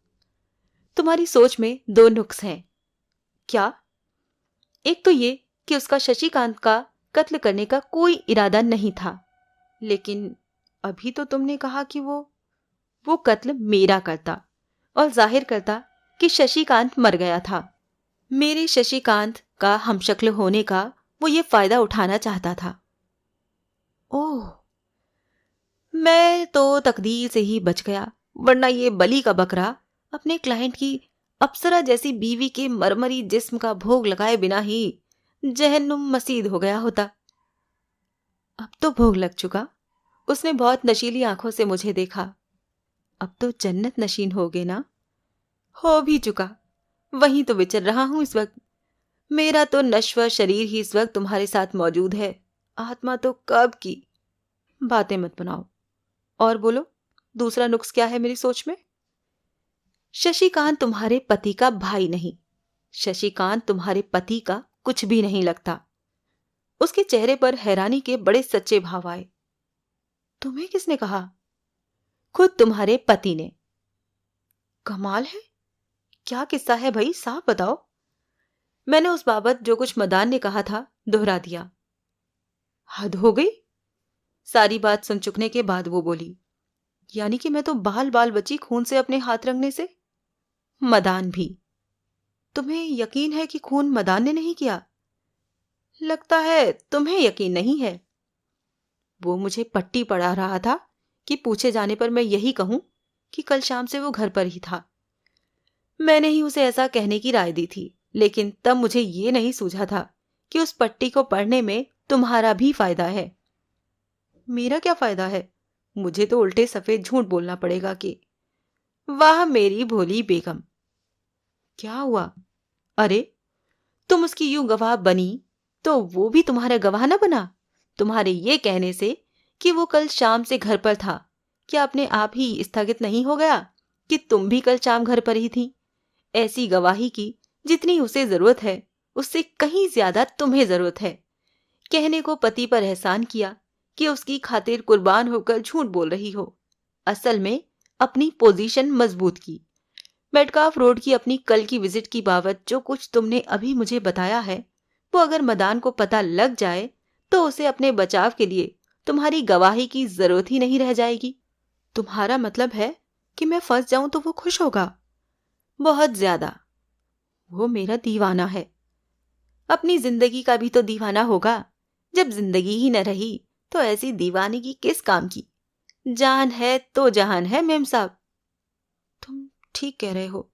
तुम्हारी सोच में दो नुक्स हैं। क्या? एक तो ये कि उसका शशिकांत का कत्ल करने का कोई इरादा नहीं था, लेकिन अभी तो तुमने कहा कि वो कत्ल मेरा करता और जाहिर करता कि शशिकांत मर गया था। मेरे शशिकांत का हमशक्ल होने का वो ये फायदा उठाना चाहता था। ओह, मैं तो तकदीर से ही बच गया, वरना ये बली का बकरा अपने क्लाइंट की अप्सरा जैसी बीवी के मरमरी जिस्म का भोग लगाए बिना ही जहन्नुम मसीद हो गया होता। अब तो भोग लग चुका। उसने बहुत नशीली आंखों से मुझे देखा। अब तो जन्नत नशीन हो गए ना? हो भी चुका। वहीं तो विचर रहा हूं इस वक्त। मेरा तो नश्वर शरीर ही इस वक्त तुम्हारे साथ मौजूद है, आत्मा तो कब की। बातें मत बनाओ और बोलो, दूसरा नुक्स क्या है मेरी सोच में? शशिकांत तुम्हारे पति का भाई नहीं, शशिकांत तुम्हारे पति का कुछ भी नहीं लगता। उसके चेहरे पर हैरानी के बड़े सच्चे भाव आए। तुम्हें किसने कहा? खुद तुम्हारे पति ने। कमाल है, क्या किस्सा है भाई, साफ बताओ। मैंने उस बाबत जो कुछ मदान ने कहा था दोहरा दिया। हद हो गई। सारी बात सुन चुकने के बाद वो बोली, यानी कि मैं तो बाल बाल बची खून से अपने हाथ रंगने से? मदान भी। तुम्हें यकीन है कि खून मदान ने नहीं किया? लगता है तुम्हें यकीन नहीं है। वो मुझे पट्टी पढ़ा रहा था कि पूछे जाने पर मैं यही कहूं कि कल शाम से वो घर पर ही था। मैंने ही उसे ऐसा कहने की राय दी थी, लेकिन तब मुझे ये नहीं सूझा था कि उस पट्टी को पढ़ने में तुम्हारा भी फायदा है। मेरा क्या फायदा है? मुझे तो उल्टे सफेद झूठ बोलना पड़ेगा कि वाह मेरी भोली बेगम। क्या हुआ? अरे, तुम उसकी यूं गवाह बनी तो वो भी तुम्हारा गवाह न बना? तुम्हारे ये कहने से कि वो कल शाम से घर पर था, क्या अपने आप ही स्थगित नहीं हो गया कि तुम भी कल शाम घर पर ही थी? ऐसी गवाही की जितनी उसे जरूरत है, उससे कहीं ज्यादा तुम्हें जरूरत है। कहने को पति पर एहसान किया कि उसकी खातिर कुर्बान होकर झूठ बोल रही हो, असल में अपनी पोजीशन मजबूत की। मेडकाफ रोड की अपनी कल की विजिट की बाबत जो कुछ तुमने अभी मुझे बताया है, वो अगर मदान को पता लग जाए तो उसे अपने बचाव के लिए तुम्हारी गवाही की जरूरत ही नहीं रह जाएगी। तुम्हारा मतलब है कि मैं फंस जाऊं तो वो खुश होगा? बहुत ज्यादा। वो मेरा दीवाना है। अपनी जिंदगी का भी तो दीवाना होगा। जब जिंदगी ही न रही तो ऐसी दीवानगी किस काम की? जान है तो जहान है मेम साहब। तुम ठीक कह रहे हो।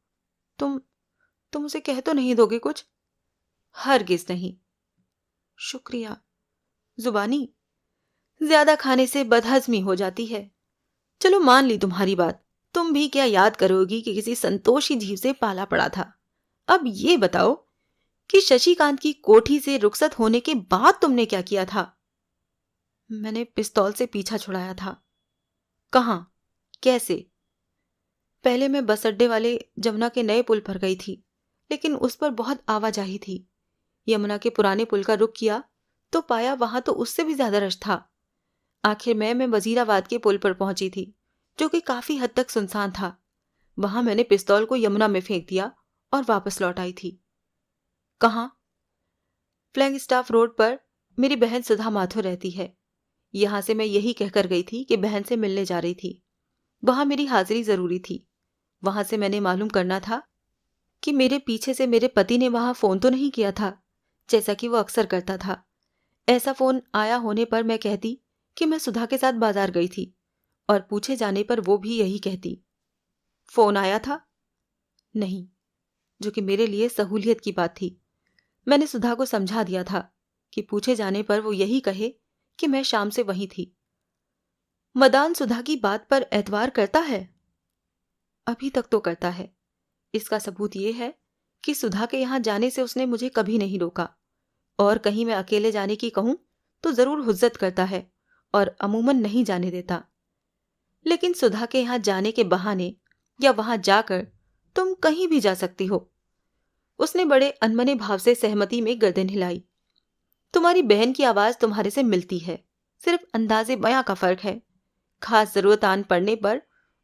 तुम उसे कह तो नहीं दोगे कुछ? हरगिज नहीं। शुक्रिया। जुबानी, ज्यादा खाने से बदहजमी हो जाती है। चलो मान ली तुम्हारी बात। तुम भी क्या याद करोगी कि किसी संतोषी जीव से पाला पड़ा था। अब ये बताओ कि शशिकांत की कोठी से रुखसत होने के बाद तुमने क्या किया था? मैंने पिस्तौल से पीछा छुड़ाया था। कहां? कैसे? पहले मैं बस अड्डे वाले जमुना के नए पुल पर गई थी, लेकिन उस पर बहुत आवाजाही थी। यमुना के पुराने पुल का रुख किया तो पाया वहां तो उससे भी ज्यादा रश था। आखिर मैं वजीराबाद के पुल पर पहुंची थी, जो कि काफी हद तक सुनसान था। वहां मैंने पिस्तौल को यमुना में फेंक दिया और वापस लौट आई थी। कहां? फ्लैग स्टाफ रोड पर मेरी बहन सुधा माथुर रहती है। यहां से मैं यही कहकर गई थी कि बहन से मिलने जा रही थी। वहां मेरी हाजिरी जरूरी थी। वहां से मैंने मालूम करना था कि मेरे पीछे से मेरे पति ने वहां फोन तो नहीं किया था, जैसा कि वो अक्सर करता था। ऐसा फोन आया होने पर मैं कहती कि मैं सुधा के साथ बाजार गई थी, और पूछे जाने पर वो भी यही कहती। फोन आया था? नहीं, जो कि मेरे लिए सहूलियत की बात थी। मैंने सुधा को समझा दिया था कि पूछे जाने पर वो यही कहे कि मैं शाम से वहीं थी। मदान सुधा की बात पर एतवार करता है? अभी तक तो करता है। इसका सबूत ये है कि सुधा के यहां जाने से उसने मुझे कभी नहीं रोका, और कहीं मैं अकेले जाने की कहूं तो जरूर हुज्जत करता है और अमूमन नहीं जाने देता। लेकिन सुधा के यहां जाने के बहाने या वहां जाकर तुम कहीं भी जा सकती हो। उसने बड़े अनमने भाव से सहमति में गर्दन हिलाई। तुम्हारी बहन की आवाज तुम्हारे से मिलती है, सिर्फ अंदाजे बयां का फर्क है। खास जरूरत आन पड़ने पर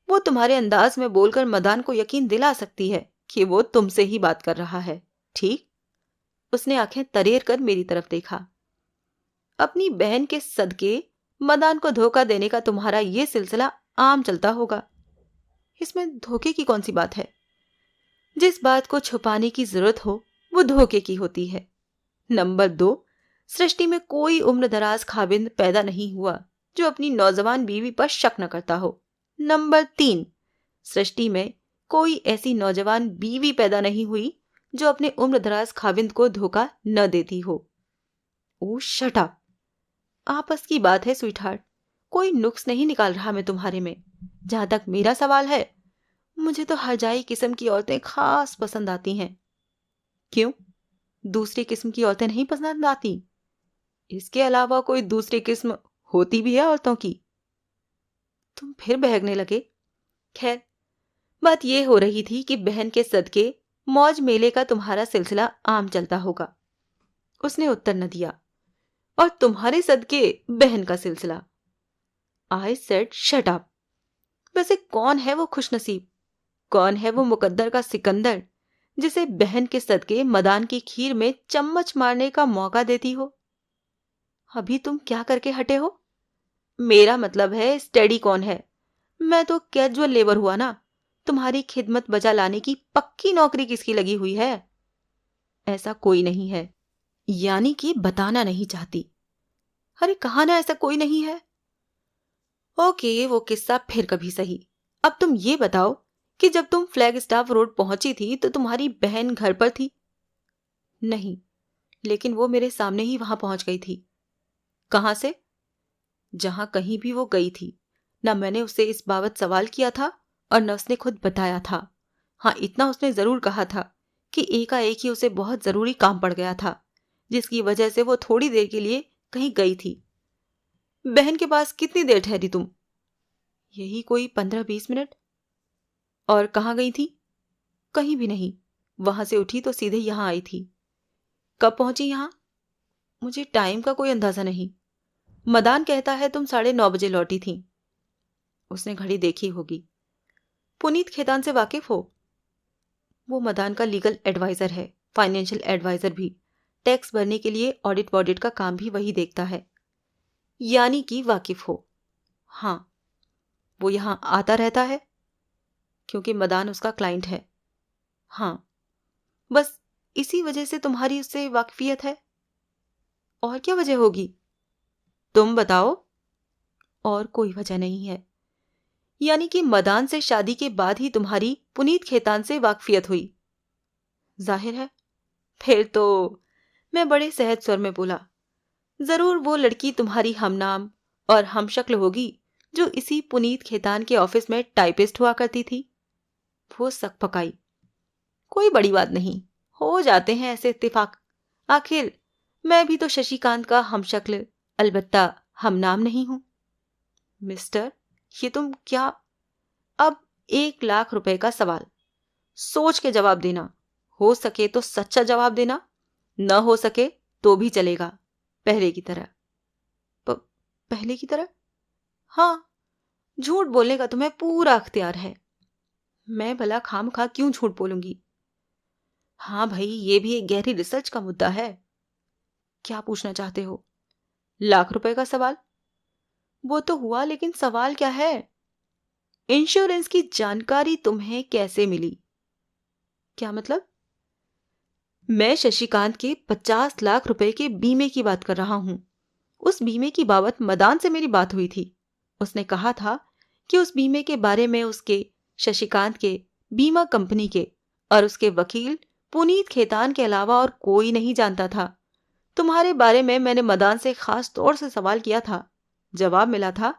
वो तुम्हारे अंदाज में बोलकर मदान को यकीन दिला सकती है कि वो तुमसे ही बात कर रहा है। ठीक? उसने आंखें तरेर कर मेरी तरफ देखा। अपनी बहन के सदके मदान को धोखा देने का तुम्हारा ये सिलसिला आम चलता होगा। इसमें धोखे की कौन सी बात है? जिस बात को छुपाने की जरूरत हो वो धोखे की होती है। नंबर 2, सृष्टि में कोई उम्र दराज खाविंद पैदा नहीं हुआ जो अपनी नौजवान बीवी पर शक न करता हो। नंबर 3, सृष्टि में कोई ऐसी नौजवान बीवी पैदा नहीं हुई जो अपने उम्र दराज खाविंद को धोखा न देती हो। ओ शट अप। आपस की बात है स्वीटहार्ट, कोई नुक्स नहीं निकाल रहा मैं तुम्हारे में। जहां तक मेरा सवाल है, मुझे तो हरजाई किस्म की औरतें खास पसंद आती हैं। क्यों? दूसरी किस्म की औरतें नहीं पसंद आती? इसके अलावा कोई दूसरी किस्म होती भी है औरतों की? तुम फिर बहकने लगे। खैर, बात यह हो रही थी कि बहन के सदके मौज मेले का तुम्हारा सिलसिला आम चलता होगा। उसने उत्तर न दिया। और तुम्हारे सदके बहन का सिलसिला। I said shut up. वैसे कौन है वो खुशनसीब, कौन है वो मुकद्दर का सिकंदर जिसे बहन के सदके मदान की खीर में चम्मच मारने का मौका देती हो? अभी तुम क्या करके हटे हो? मेरा मतलब है स्टेडी कौन है? मैं तो कैजुअल लेबर हुआ ना। तुम्हारी खिदमत बजा लाने की पक्की नौकरी किसकी लगी हुई है? ऐसा कोई नहीं है। यानी कि बताना नहीं चाहती। अरे कहा ना ऐसा कोई नहीं है। ओके, वो किस्सा फिर कभी सही। अब तुम ये बताओ कि जब तुम फ्लैग स्टाफ रोड पहुंची थी तो तुम्हारी बहन घर पर थी? नहीं, लेकिन वो मेरे सामने ही वहां पहुंच गई थी। कहां से? जहां कहीं भी वो गई थी। न मैंने उससे इस बाबत सवाल किया था और न उसने खुद बताया था। हाँ, इतना उसने जरूर कहा था कि एकाएक ही उसे बहुत जरूरी काम पड़ गया था, जिसकी वजह से वो थोड़ी देर के लिए कहीं गई थी। बहन के पास कितनी देर ठहरी तुम? यही कोई 15-20 मिनट। और कहाँ गई थी? कहीं भी नहीं। वहां से उठी तो सीधे यहां आई थी। कब पहुंची यहां? मुझे टाइम का कोई अंदाजा नहीं। मदान कहता है तुम 9:30 बजे लौटी थी। उसने घड़ी देखी होगी। पुनीत खेतान से वाकिफ हो? वो मदान का लीगल एडवाइजर है, फाइनेंशियल एडवाइजर भी। टैक्स भरने के लिए ऑडिट वॉडिट का काम भी वही देखता है। यानी कि वाकिफ हो? हाँ। वो यहां आता रहता है? क्योंकि मदान उसका क्लाइंट है। हाँ। बस इसी वजह से तुम्हारी उससे वाकफियत है? और क्या वजह होगी? तुम बताओ। और कोई वजह नहीं है। यानी कि मदान से शादी के बाद ही तुम्हारी पुनीत खेतान से वाकफियत हुई? जाहिर है। फिर तो, मैं बड़े सहज स्वर में बोला, जरूर वो लड़की तुम्हारी हमनाम और हमशक्ल होगी जो इसी पुनीत खेतान के ऑफिस में टाइपिस्ट हुआ करती थी। वो सक पकाई। कोई बड़ी बात नहीं, हो जाते हैं ऐसे इत्तेफाक। आखिर मैं भी तो शशिकांत का हमशक्ल, अलबत्ता हमनाम नहीं हूं। मिस्टर, ये तुम क्या? अब 1 लाख रुपए का सवाल, सोच के जवाब देना। हो सके तो सच्चा जवाब देना, न हो सके तो भी चलेगा, पहले की तरह। पहले की तरह? हाँ, झूठ बोलने का तुम्हें पूरा अख्तियार है। मैं भला खामखा क्यों झूठ बोलूंगी? हाँ भाई, ये भी एक गहरी रिसर्च का मुद्दा है। क्या पूछना चाहते हो? 1 लाख रुपए का सवाल। वो तो हुआ, लेकिन सवाल क्या है? इंश्योरेंस की जानकारी तुम्हें कैसे मिली? क्या मतलब? मैं शशिकांत के 50 लाख रुपए के बीमे की बात कर रहा हूं। उस बीमे की बाबत मदान से मेरी बात हुई थी। उसने कहा था कि उस बीमे के बारे में उसके, शशिकांत के, बीमा कंपनी के और उसके वकील पुनीत खेतान के अलावा और कोई नहीं जानता था। तुम्हारे बारे में मैंने मदान से खास तौर से सवाल किया था। जवाब मिला था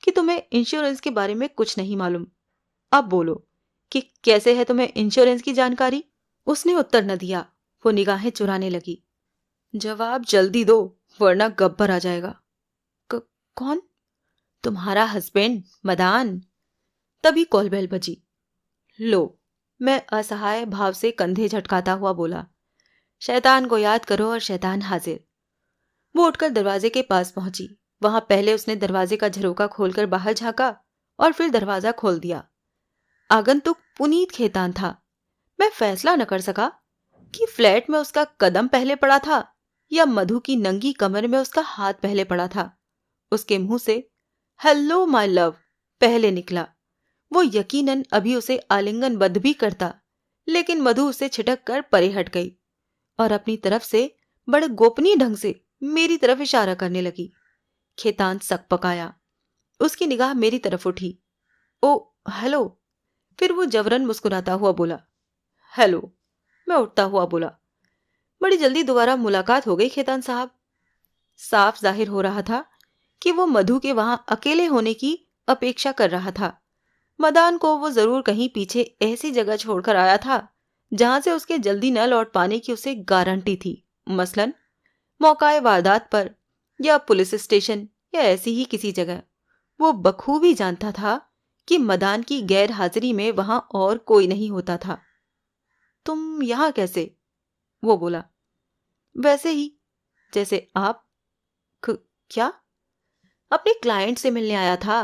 कि तुम्हें इंश्योरेंस के बारे में कुछ नहीं मालूम। अब बोलो कि कैसे है तुम्हें इंश्योरेंस की जानकारी? उसने उत्तर न दिया। वो निगाहें चुराने लगी। जवाब जल्दी दो, वरना गब्बर आ जाएगा। कौन? तुम्हारा हस्बैंड मदान। तभी कॉल बेल बजी। लो, मैं असहाय भाव से कंधे झटकाता हुआ बोला, शैतान को याद करो और शैतान हाजिर। वो उठकर दरवाजे के पास पहुंची। वहां पहले उसने दरवाजे का झरोका खोलकर बाहर झांका और फिर दरवाजा खोल दिया। आगंतुक पुनीत खेतान था। मैं फैसला न कर सका कि फ्लैट में उसका कदम पहले पड़ा था या मधु की नंगी कमर में उसका हाथ पहले पड़ा था। उसके मुंह से हेलो माय लव पहले निकला। वो यकीनन अभी उसे आलिंगनबद्ध भी करता, लेकिन मधु उसे छिटक कर परे हट गई और अपनी तरफ से बड़े गोपनीय ढंग से मेरी तरफ इशारा करने लगी। खेतान सक पकाया। उसकी निगाह मेरी तरफ उठी। ओ हेलो। फिर वो जबरन मुस्कुराता हुआ बोला, हेलो। मैं उठता हुआ बोला, बड़ी जल्दी दोबारा मुलाकात हो गई खेतान साहब। साफ जाहिर हो रहा था कि वो मधु के वहां अकेले होने की अपेक्षा कर रहा था। मदान को वो जरूर कहीं पीछे ऐसी जगह छोड़कर आया था जहां से उसके जल्दी न लौट पाने की उसे गारंटी थी, मसलन मौकाए वारदात पर या पुलिस स्टेशन या ऐसी ही किसी जगह। वो बखूबी जानता था कि मदान की गैर हाजिरी में वहां और कोई नहीं होता था। तुम यहां कैसे? वो बोला। वैसे ही, जैसे आप। क्या? अपने क्लाइंट से मिलने आया था।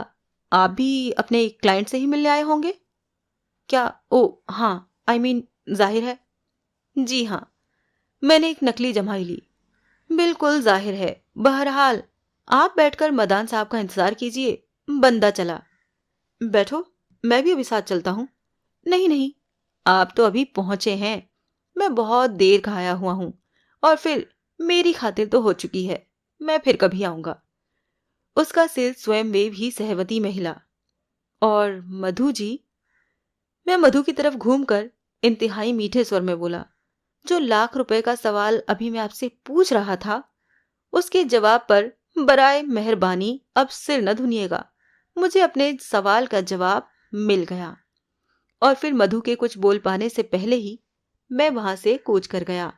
आप भी अपने क्लाइंट से ही मिलने आए होंगे क्या? ओ हाँ, जाहिर है। जी हाँ, मैंने एक नकली जमाई ली। बिल्कुल जाहिर है। बहरहाल, आप बैठकर मदान साहब का इंतजार कीजिए, बंदा चला। बैठो, मैं भी अभी साथ चलता हूँ। नहीं नहीं, आप तो अभी पहुंचे हैं। मैं बहुत देर का आया हुआ हूं, और फिर मेरी खातिर तो हो चुकी है। मैं फिर कभी आऊंगा। उसका सिर स्वयं वे भी सहमति में हिला। और मधु जी? मैं मधु की तरफ घूमकर इंतहाई मीठे स्वर में बोला, जो ₹1,00,000 का सवाल अभी मैं आपसे पूछ रहा था, उसके जवाब पर बराए मेहरबानी अब सिर न धुनिएगा। मुझे अपने सवाल का जवाब मिल गया। और फिर मधु के कुछ बोल पाने से पहले ही मैं वहां से कूच कर गया।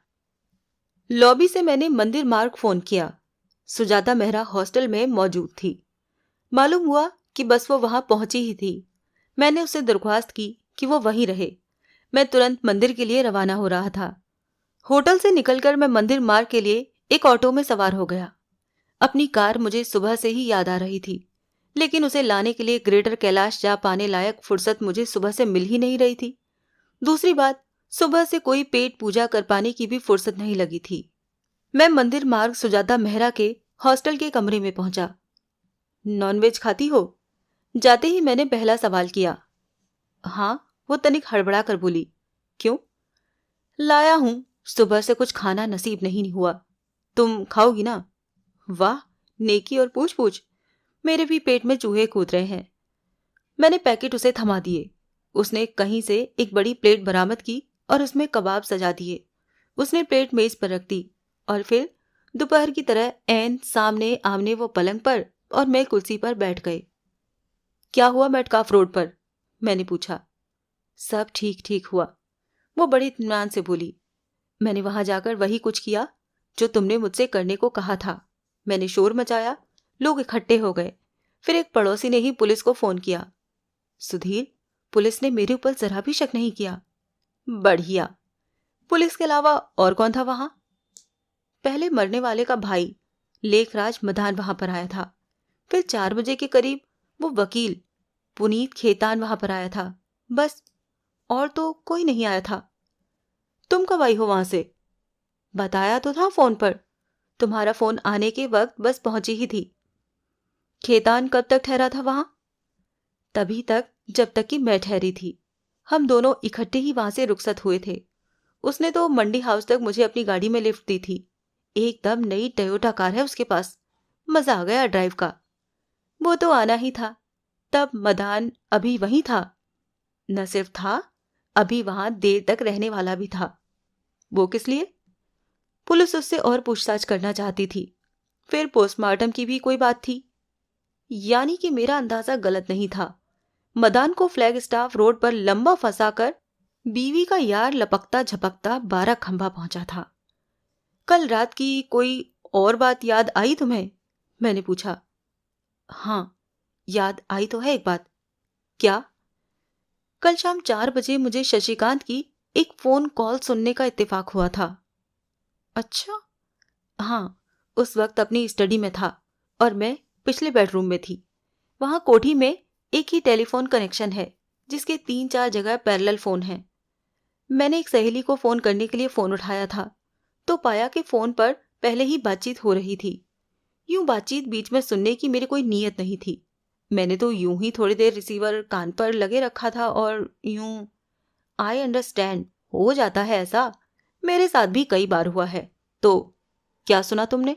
लॉबी से मैंने मंदिर मार्ग फोन किया। सुजाता मेहरा हॉस्टल में मौजूद थी। मालूम हुआ कि बस वो वहां पहुंची ही थी। मैंने उससे दरख्वास्त की कि वो वहीं रहे। मैं तुरंत मंदिर के लिए रवाना हो रहा था। होटल से निकलकर मैं मंदिर मार्ग के लिए एक ऑटो में सवार हो गया। अपनी कार मुझे सुबह से ही याद आ रही थी, लेकिन उसे लाने के लिए ग्रेटर कैलाश जा पाने लायक फुर्सत मुझे सुबह से मिल ही नहीं रही थी। दूसरी बात, सुबह से कोई पेट पूजा कर पाने की भी फुर्सत नहीं लगी थी। मैं मंदिर मार्ग सुजाता मेहरा के हॉस्टल के कमरे में पहुंचा। नॉनवेज खाती हो? जाते ही मैंने पहला सवाल किया। हाँ, वो तनिक हड़बड़ा कर बोली। क्यों? लाया हूं, सुबह से कुछ खाना नसीब नहीं हुआ। तुम खाओगी ना? वाह, नेकी और पूछ पूछ। मेरे भी पेट में चूहे कूद रहे हैं। मैंने पैकेट उसे थमा दिए। उसने कहीं से एक बड़ी प्लेट बरामद की और उसमें कबाब सजा दिए। उसने प्लेट मेज पर रख दी और फिर दोपहर की तरह ऐन सामने आमने वो पलंग पर और मैं कुर्सी पर बैठ गए। क्या हुआ मेटकाफ रोड पर? मैंने पूछा। सब ठीक ठीक हुआ, वो बड़े इत्मीनान से बोली। मैंने वहां जाकर वही कुछ किया जो तुमने मुझसे करने को कहा था। मैंने शोर मचाया, लोग इकट्ठे हो गए। फिर एक पड़ोसी ने ही पुलिस को फोन किया। सुधीर, पुलिस ने मेरे ऊपर जरा भी शक नहीं किया। बढ़िया। पुलिस के अलावा और कौन था वहां? पहले मरने वाले का भाई लेखराज मदान वहां पर आया था। फिर 4 बजे के करीब वो वकील पुनीत खेतान वहां पर आया था। बस, और तो कोई नहीं आया था। तुम कब आई हो वहां से? बताया तो था फोन पर। तुम्हारा फोन आने के वक्त बस पहुंची ही थी। खेतान कब तक ठहरा था वहां? तभी तक जब तक कि मैं ठहरी थी। हम दोनों इकट्ठे ही वहां से रुखसत हुए थे। उसने तो मंडी हाउस तक मुझे अपनी गाड़ी में लिफ्ट दी थी। एकदम नई टोयोटा कार है उसके पास। मजा आ गया ड्राइव का। वो तो आना ही था। तब मदान अभी वहीं था। न सिर्फ था, अभी वहां देर तक रहने वाला भी था। वो किस लिए? पुलिस उससे और पूछताछ करना चाहती थी। फिर पोस्टमार्टम की भी कोई बात थी। यानी कि मेरा अंदाजा गलत नहीं था। मदान को फ्लैग स्टाफ रोड पर लंबा फंसाकर बीवी का यार लपकता झपकता 12 खंभा पहुंचा था। कल रात की कोई और बात याद आई तुम्हें? मैंने पूछा। हाँ, याद आई तो है एक बात। क्या? कल शाम 4 बजे मुझे शशिकांत की एक फोन कॉल सुनने का इत्तेफाक हुआ था। अच्छा? हाँ, उस वक्त अपनी स्टडी में था और मैं पिछले बेडरूम में थी। वहां कोठी में एक ही टेलीफोन कनेक्शन है जिसके 3-4 जगह पैरेलल फोन हैं। मैंने एक सहेली को फोन करने के लिए फोन उठाया था तो पाया कि फोन पर पहले ही बातचीत हो रही थी। यूं बातचीत बीच में सुनने की मेरी कोई नीयत नहीं थी। मैंने तो यूं ही थोड़ी देर रिसीवर कान पर लगे रखा था और यूं। आई अंडरस्टैंड, हो जाता है ऐसा। मेरे साथ भी कई बार हुआ है। तो क्या सुना तुमने?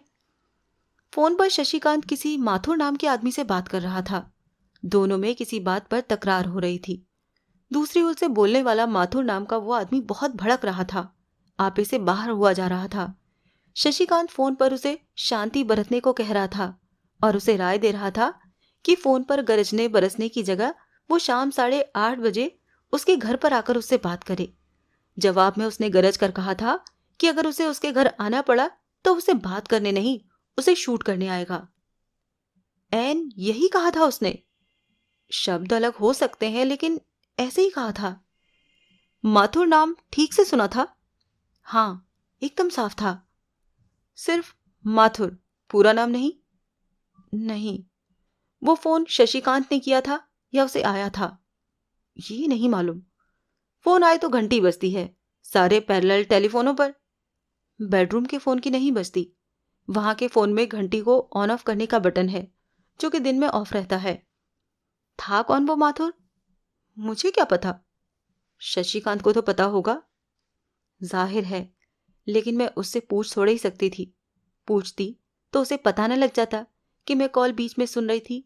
फोन पर शशिकांत किसी माथुर नाम के आदमी से बात कर रहा था। दोनों में किसी बात पर तकरार हो रही थी। दूसरी ओर से बोलने वाला माथुर नाम का वो आदमी बहुत भड़क रहा था। आपे से बाहर हुआ जा रहा था। शशिकांत फोन पर उसे शांति बरतने को कह रहा था और उसे राय दे रहा था कि फोन पर गरजने बरसने की जगह वो शाम 8:30 बजे उसके घर पर आकर उससे बात करे। जवाब में उसने गरज कर कहा था कि अगर उसे उसके घर आना पड़ा तो उसे बात करने नहीं, उसे शूट करने आएगा। एन यही कहा था उसने? शब्द अलग हो सकते हैं लेकिन ऐसे ही कहा था। माथुर नाम ठीक से सुना था? हाँ, एकदम साफ था। सिर्फ माथुर, पूरा नाम नहीं? नहीं। वो फोन शशिकांत ने किया था या उसे आया था? ये नहीं मालूम। फोन आए तो घंटी बजती है, सारे पैरेलल टेलीफोनों पर। बेडरूम के फोन की नहीं बजती। वहां के फोन में घंटी को ऑन ऑफ करने का बटन है, जो कि दिन में ऑफ रहता है। था कौन वो माथुर? मुझे क्या पता। शशिकांत को तो पता होगा। जाहिर है, लेकिन मैं उससे पूछ थोड़े ही सकती थी। पूछती तो उसे पता न लग जाता कि मैं कॉल बीच में सुन रही थी।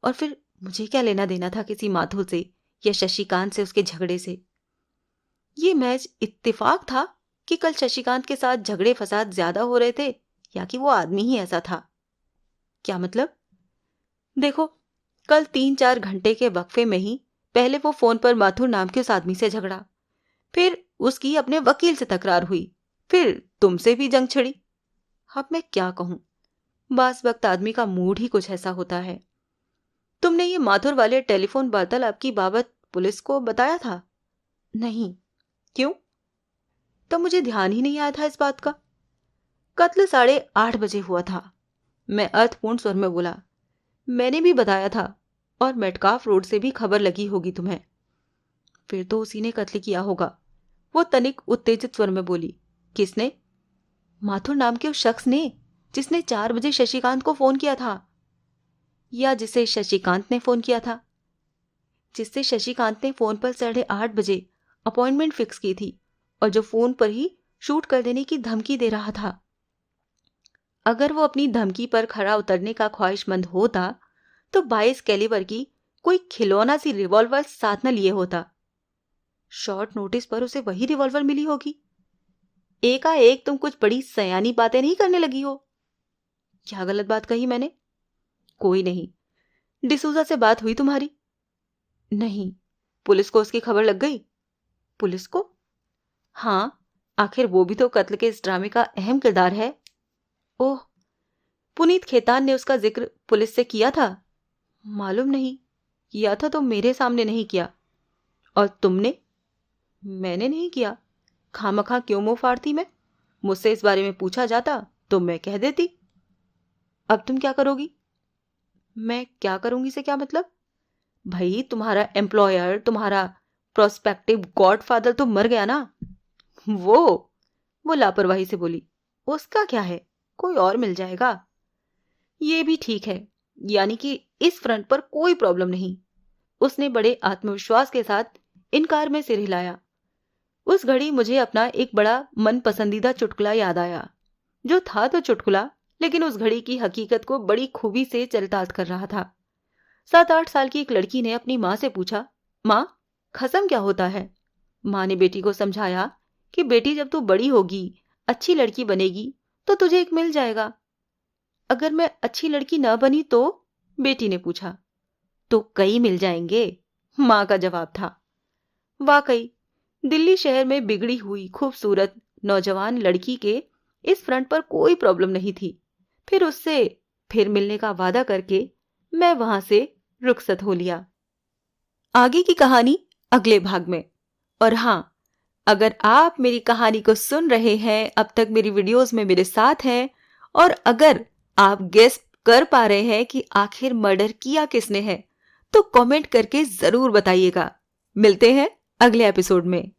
और फिर मुझे क्या लेना देना था किसी माथुर से या शशिकांत से, उसके झगड़े से। ये महज इत्तेफाक था कि कल शशिकांत के साथ झगड़े फसाद ज्यादा हो रहे थे, या कि वो आदमी ही ऐसा था। क्या मतलब? देखो, कल 3-4 घंटे के वक्फे में ही पहले वो फोन पर माथुर नाम के उस आदमी से झगड़ा, फिर उसकी अपने वकील से तकरार हुई, फिर तुमसे भी जंग छिड़ी। अब मैं क्या कहूं, बास वक्त आदमी का मूड ही कुछ ऐसा होता है। तुमने ये माथुर वाले टेलीफोन वार्तालाप की बाबत पुलिस को बताया था? नहीं। क्यों? तो मुझे ध्यान ही नहीं आया था इस बात का। कत्ल 8:30 बजे हुआ था। मैं अर्थपूर्ण स्वर में बोला। मैंने भी बताया था, और मेटकाफ रोड से भी खबर लगी होगी तुम्हें। फिर तो उसी ने कत्ल किया होगा, वो तनिक उत्तेजित स्वर में बोली। किसने? माथुर नाम के उस शख्स ने, जिसने 4 बजे शशिकांत को फोन किया था। या जिसे शशिकांत ने फोन किया था? जिससे शशिकांत ने फोन पर 8:30 बजे अपॉइंटमेंट फिक्स की थी, और जो फोन पर ही शूट कर देने की धमकी दे रहा था। अगर वो अपनी धमकी पर खरा उतरने का ख्वाहिशमंद होता तो 22 कैलिबर की कोई खिलौना सी रिवॉल्वर साथ न लिए होता। शॉर्ट नोटिस पर उसे वही रिवॉल्वर मिली होगी। एकाएक तुम कुछ बड़ी सयानी बातें नहीं करने लगी हो। क्या गलत बात कही मैंने? कोई नहीं। डिसूजा से बात हुई तुम्हारी? नहीं। पुलिस को उसकी खबर लग गई? पुलिस को? हाँ, आखिर वो भी तो कत्ल के इस ड्रामे का अहम किरदार है। ओह, पुनीत खेतान ने उसका जिक्र पुलिस से किया था? मालूम नहीं। किया था तो मेरे सामने नहीं किया। और तुमने? मैंने नहीं किया। खामखा क्यों मुंह फाड़ती मैं? मुझसे इस बारे में पूछा जाता तो मैं कह देती। अब तुम क्या करोगी? मैं क्या करूंगी से क्या मतलब? भाई, तुम्हारा एम्प्लॉयर, तुम्हारा प्रोस्पेक्टिव गॉडफादर तो मर गया ना। वो लापरवाही से बोली। उसका क्या है, कोई और मिल जाएगा। ये भी ठीक है, यानी कि इस फ्रंट पर कोई प्रॉब्लम नहीं। उसने बड़े आत्मविश्वास के साथ इनकार में सिर हिलाया। उस घड़ी मुझे अपना एक बड़ा मन पसंदीदा चुटकुला याद आया, जो था तो चुटकुला, लेकिन उस घड़ी की हकीकत को बड़ी खूबी से चरितार्थ कर रहा था। 7-8 साल की एक लड़की ने अपनी माँ से पूछा, माँ, खसम क्या होता है? माँ ने बेटी को समझाया कि बेटी, जब तू बड़ी होगी, अच्छी लड़की बनेगी, तो तुझे एक मिल जाएगा। अगर मैं अच्छी लड़की न बनी तो? बेटी ने पूछा। तो कई मिल जाएंगे, माँ का जवाब था। वाकई दिल्ली शहर में बिगड़ी हुई खूबसूरत नौजवान लड़की के इस फ्रंट पर कोई प्रॉब्लम नहीं थी। फिर उससे फिर मिलने का वादा करके मैं वहां से रुखसत हो लिया। आगे की कहानी अगले भाग में। और हाँ, अगर आप मेरी कहानी को सुन रहे हैं, अब तक मेरी वीडियोस में मेरे साथ हैं, और अगर आप गेस कर पा रहे हैं कि आखिर मर्डर किया किसने है, तो कमेंट करके जरूर बताइएगा। मिलते हैं अगले एपिसोड में।